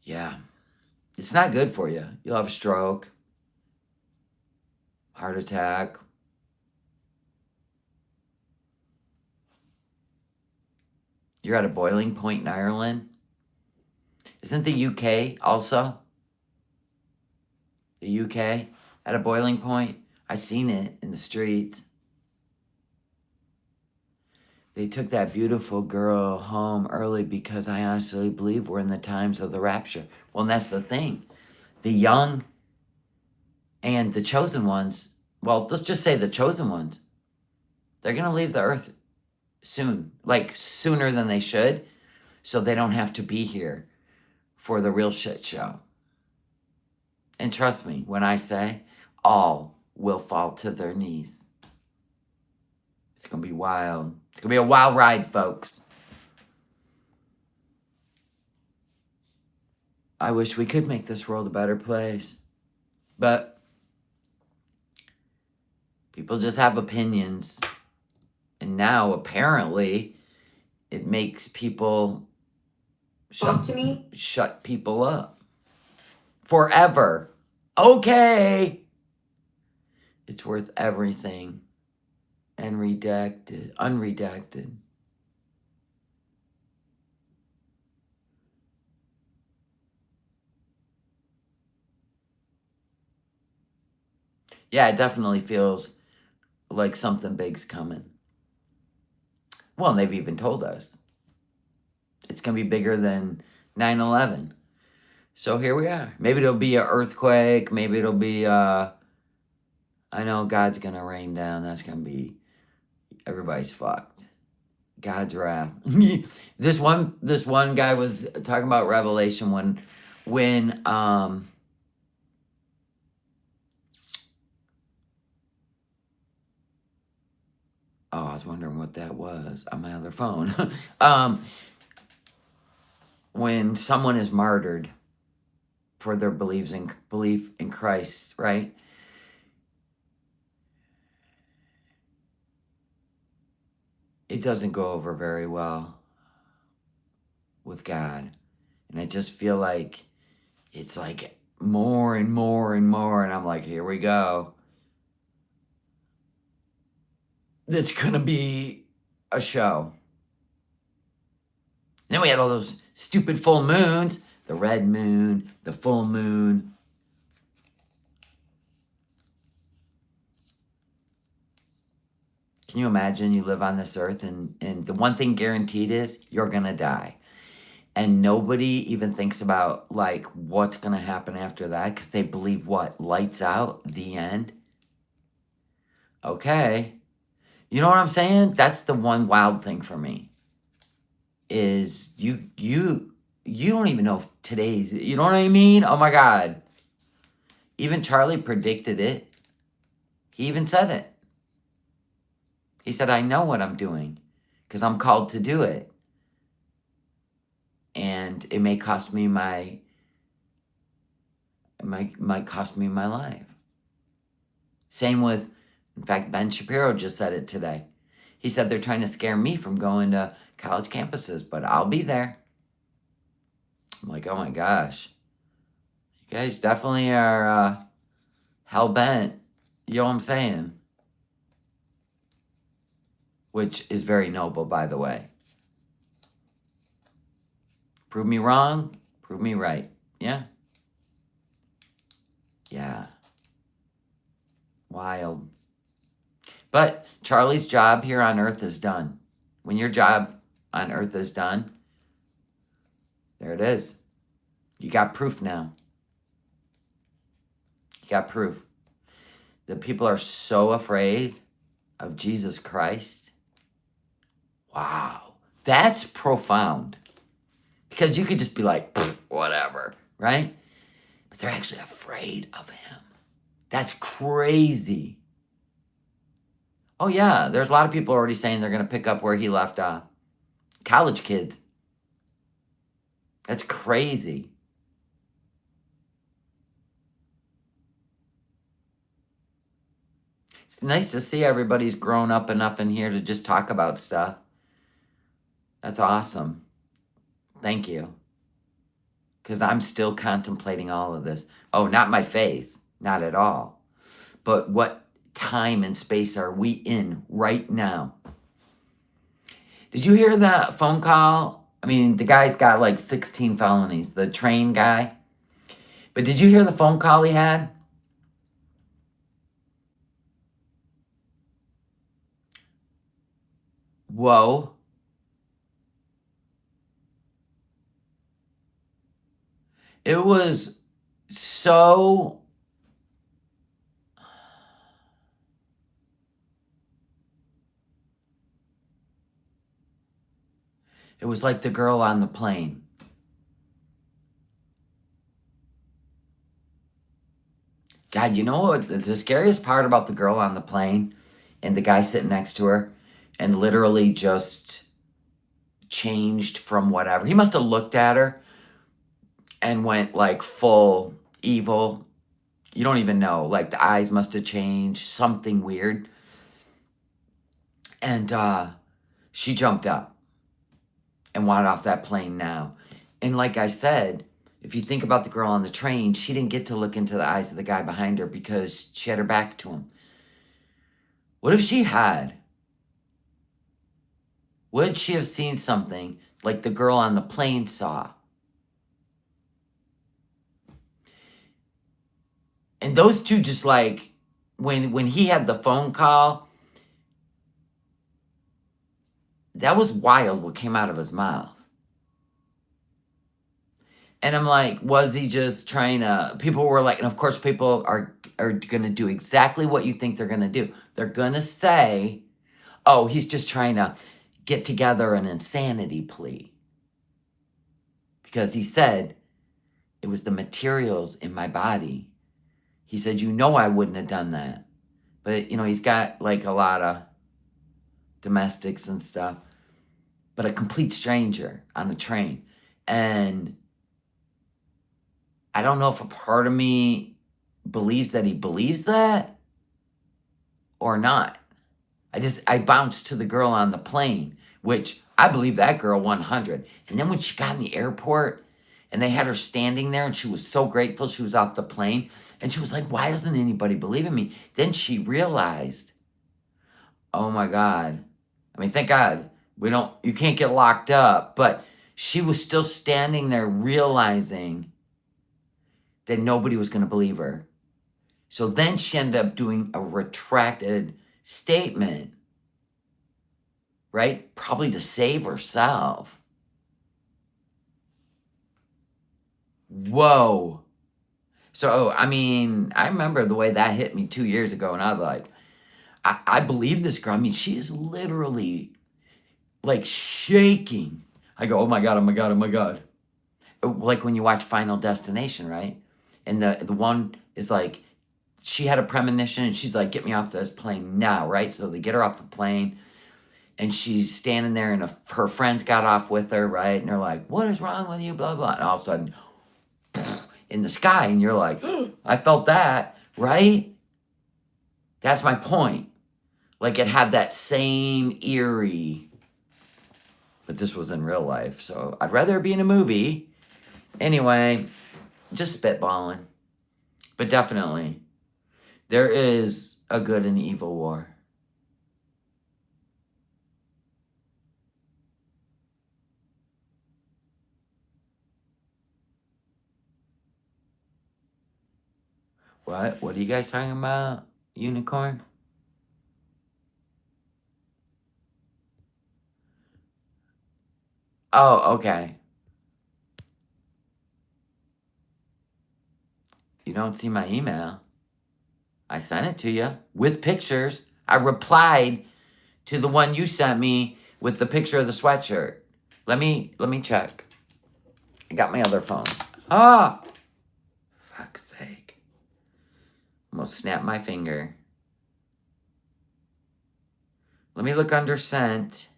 Yeah. It's not good for you. You'll have a stroke, heart attack. You're at a boiling point in Ireland. Isn't the UK also? The UK at a boiling point? I seen it in the streets. They took that beautiful girl home early because I honestly believe we're in the times of the rapture. Well, and that's the thing. The young and the chosen ones, well, let's just say the chosen ones, they're going to leave the earth soon, like sooner than they should, so they don't have to be here for the real shit show. And trust me when I say all will fall to their knees. It's going to be wild. It's going to be a wild ride, folks. I wish we could make this world a better place. But people just have opinions. And now, apparently, it makes people shut people up. Forever. Okay. It's worth everything. And unredacted. Yeah, it definitely feels like something big's coming. Well, and they've even told us. It's going to be bigger than 9/11. So here we are. Maybe it'll be an earthquake. Maybe it'll be, I know God's going to rain down. That's going to be, everybody's fucked. God's wrath. This one guy was talking about Revelation when oh, I was wondering what that was on my other phone. When someone is martyred for their belief in Christ, right? It doesn't go over very well with God. And I just feel like it's like more and more and more. And I'm like, here we go. It's going to be a show. And then we had all those stupid full moons, the red moon, the full moon. Can you imagine you live on this earth and the one thing guaranteed is you're going to die. And nobody even thinks about like what's going to happen after that because they believe what? Lights out, the end. Okay. You know what I'm saying? That's the one wild thing for me. Is you don't even know if today's, you know what I mean? Oh my God. Even Charlie predicted it. He even said it. He said, I know what I'm doing because I'm called to do it. And it may cost me might cost me my life. Same with, in fact, Ben Shapiro just said it today. He said they're trying to scare me from going to college campuses, but I'll be there. I'm like, oh my gosh. You guys definitely are hell-bent. You know what I'm saying? Which is very noble, by the way. Prove me wrong, prove me right. Yeah? Yeah. Wild. But Charlie's job here on earth is done. When your job on earth is done, there it is. You got proof now. You got proof. The people are so afraid of Jesus Christ. Wow. That's profound. Because you could just be like, whatever, right? But they're actually afraid of him. That's crazy. Oh, yeah, there's a lot of people already saying they're going to pick up where he left off. College kids. That's crazy. It's nice to see everybody's grown up enough in here to just talk about stuff. That's awesome. Thank you. Because I'm still contemplating all of this. Oh, not my faith. Not at all. But what time and space are we in right now? Did you hear that phone call? I mean, the guy's got like 16 felonies, the train guy. But did you hear the phone call he had? Whoa. It was so... It was like the girl on the plane. God, you know what? The scariest part about the girl on the plane and the guy sitting next to her and literally just changed from whatever. He must have looked at her and went like full evil. You don't even know. Like the eyes must have changed. Something weird. And she jumped up and wanted off that plane now. And like I said, if you think about the girl on the train, she didn't get to look into the eyes of the guy behind her because she had her back to him. What if she had? Would she have seen something like the girl on the plane saw? And those two just like, when he had the phone call, that was wild what came out of his mouth. And I'm like, was he just trying to, people were like, and of course people are going to do exactly what you think they're going to do. They're going to say, oh, he's just trying to get together an insanity plea. Because he said it was the materials in my body. He said, you know, I wouldn't have done that. But, you know, he's got like a lot of domestics and stuff. But a complete stranger on a train. And I don't know if a part of me believes that he believes that or not. I bounced to the girl on the plane, which I believe that girl 100. And then when she got in the airport and they had her standing there and she was so grateful she was off the plane and she was like, why doesn't anybody believe in me? Then she realized, oh my God. I mean, thank God you can't get locked up, but she was still standing there realizing that nobody was going to believe her. So then she ended up doing a retracted statement, right? Probably to save herself. Whoa. So, I mean, I remember the way that hit me 2 years ago, and I was like, I believe this girl. I mean, she is literally like shaking. I go, oh my God, oh my God, oh my God. Like when you watch Final Destination, right? And the one is like, she had a premonition and she's like, get me off this plane now, right? So they get her off the plane and she's standing there and her friends got off with her, right? And they're like, what is wrong with you, blah, blah. And all of a sudden, in the sky, and you're like, oh, I felt that, right? That's my point. Like it had that same eerie, but this was in real life. So I'd rather it be in a movie. Anyway, just spitballing. But definitely, there is a good and evil war. What? What are you guys talking about? Unicorn? Oh, okay. You don't see my email. I sent it to you with pictures. I replied to the one you sent me with the picture of the sweatshirt. Let me check. I got my other phone. Ah! Fuck's sake. Almost snapped my finger. Let me look under sent.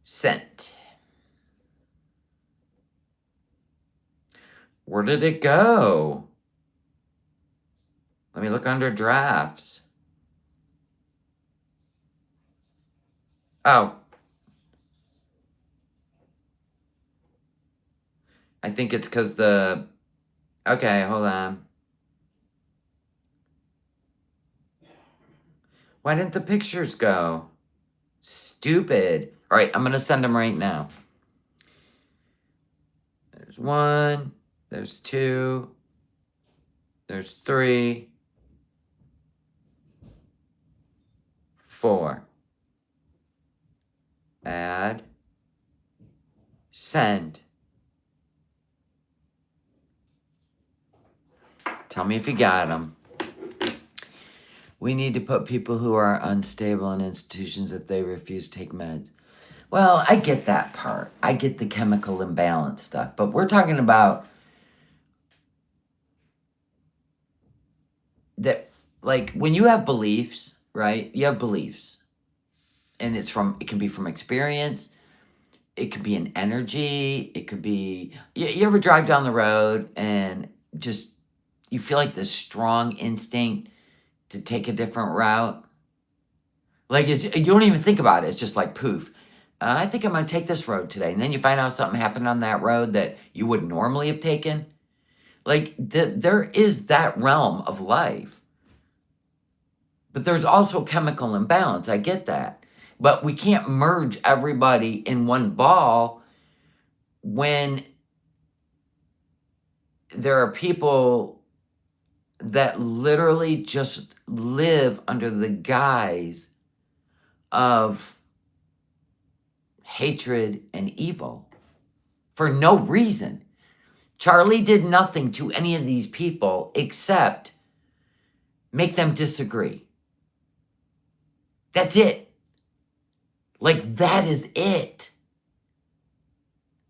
Sent. Where did it go? Let me look under drafts. Oh. I think it's because the... Okay, hold on. Why didn't the pictures go? Stupid. All right, I'm going to send them right now. There's 1. There's 2. There's 3. 4. Add. Send. Tell me if you got them. We need to put people who are unstable in institutions if they refuse to take meds. Well, I get that part. I get the chemical imbalance stuff. But we're talking about that, like, when you have beliefs, right? You have beliefs. And it can be from experience. It could be an energy. It could be, you ever drive down the road and just, you feel like this strong instinct to take a different route? Like, you don't even think about it. It's just like, poof. I think I'm going to take this road today. And then you find out something happened on that road that you would normally have taken. Like, there is that realm of life. But there's also chemical imbalance. I get that. But we can't merge everybody in one ball when there are people that literally just live under the guise of hatred and evil for no reason. Charlie did nothing to any of these people except make them disagree. That's it. Like, that is it.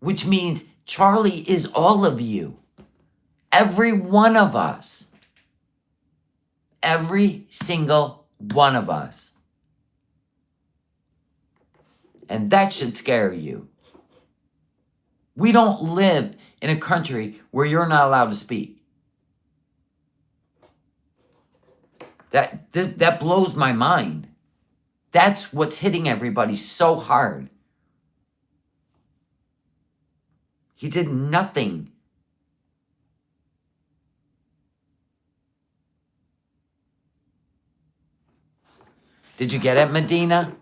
Which means Charlie is all of you. Every one of us. Every single one of us. And that should scare you. We don't live in a country where you're not allowed to speak. That blows my mind. That's what's hitting everybody so hard. He did nothing. Did you get it, Medina?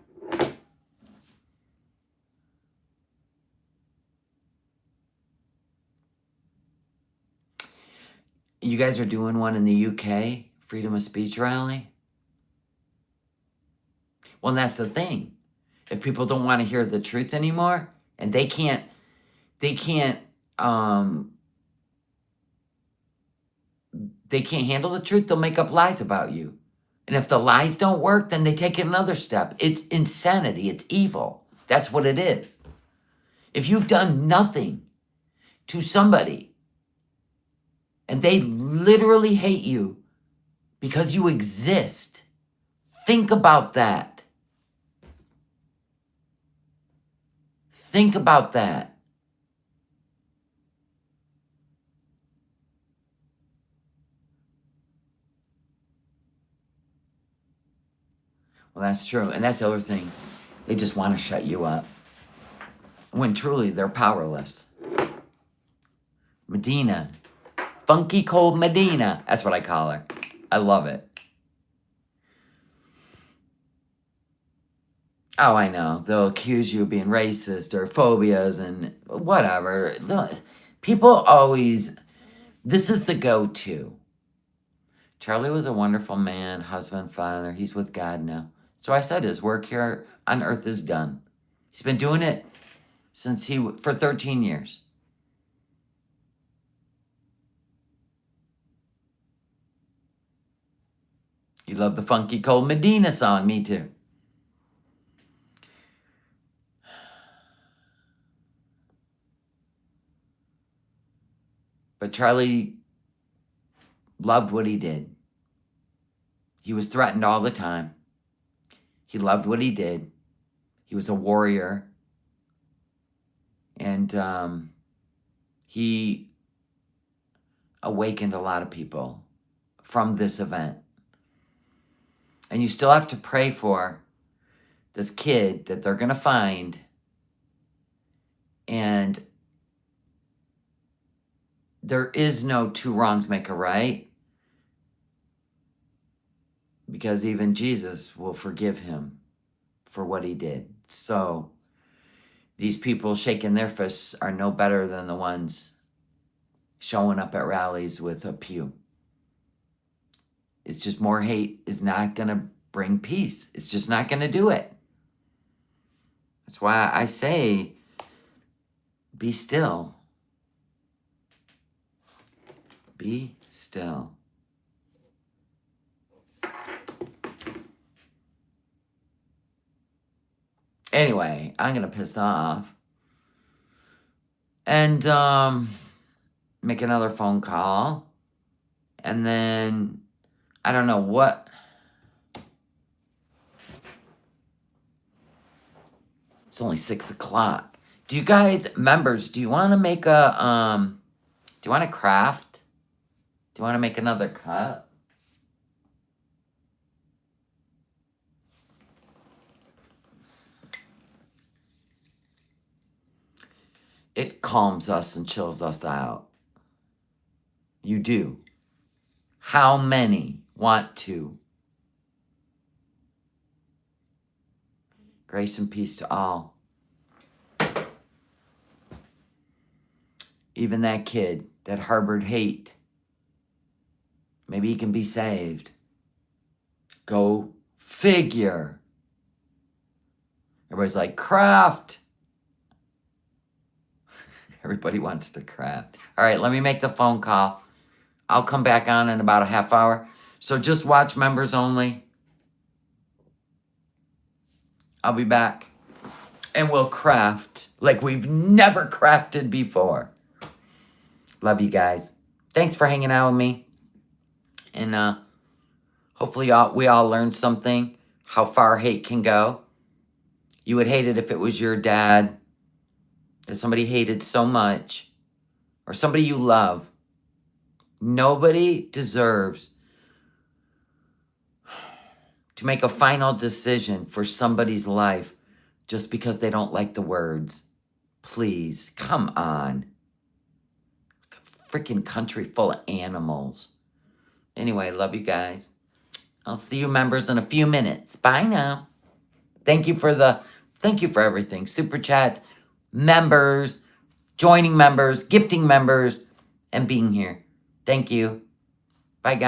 You guys are doing one in the UK, freedom of speech rally? Well, that's the thing. If people don't want to hear the truth anymore, and they can't handle the truth, they'll make up lies about you. And if the lies don't work, then they take it another step. It's insanity. It's evil. That's what it is. If you've done nothing to somebody and they literally hate you because you exist, think about that. Think about that. Well, that's true. And that's the other thing. They just want to shut you up. When truly they're powerless. Medina. Funky Cold Medina. That's what I call her. I love it. Oh, I know. They'll accuse you of being racist or phobias and whatever. People always... This is the go-to. Charlie was a wonderful man, husband, father. He's with God now. So I said his work here on earth is done. He's been doing it for 13 years. You love the Funky Cold Medina song. Me too. But Charlie loved what he did. He was threatened all the time. He loved what he did. He was a warrior. And he awakened a lot of people from this event. And you still have to pray for this kid that they're going to find. And there is no two wrongs make a right. Because even Jesus will forgive him for what he did. So these people shaking their fists are no better than the ones showing up at rallies with a pew. It's just more hate is not going to bring peace. It's just not going to do it. That's why I say, be still. Be still. Anyway, I'm going to piss off. And make another phone call. And then, I don't know what. It's only 6 o'clock. Do you guys, members, do you want to make a, do you want to craft? Do you want to make another cup? It calms us and chills us out. You do. How many want to? Grace and peace to all. Even that kid that harbored hate. Maybe he can be saved. Go figure. Everybody's like, craft. Everybody wants to craft. All right, let me make the phone call. I'll come back on in about a half hour. So just watch members only. I'll be back. And we'll craft like we've never crafted before. Love you guys. Thanks for hanging out with me. And hopefully we all learned something. How far hate can go. You would hate it if it was your dad that somebody hated so much. Or somebody you love. Nobody deserves to make a final decision for somebody's life just because they don't like the words. Please, come on. A freaking country full of animals. Anyway, love you guys. I'll see you members in a few minutes. Bye now. Thank you for everything. Super chats, members, joining members, gifting members, and being here. Thank you. Bye, guys.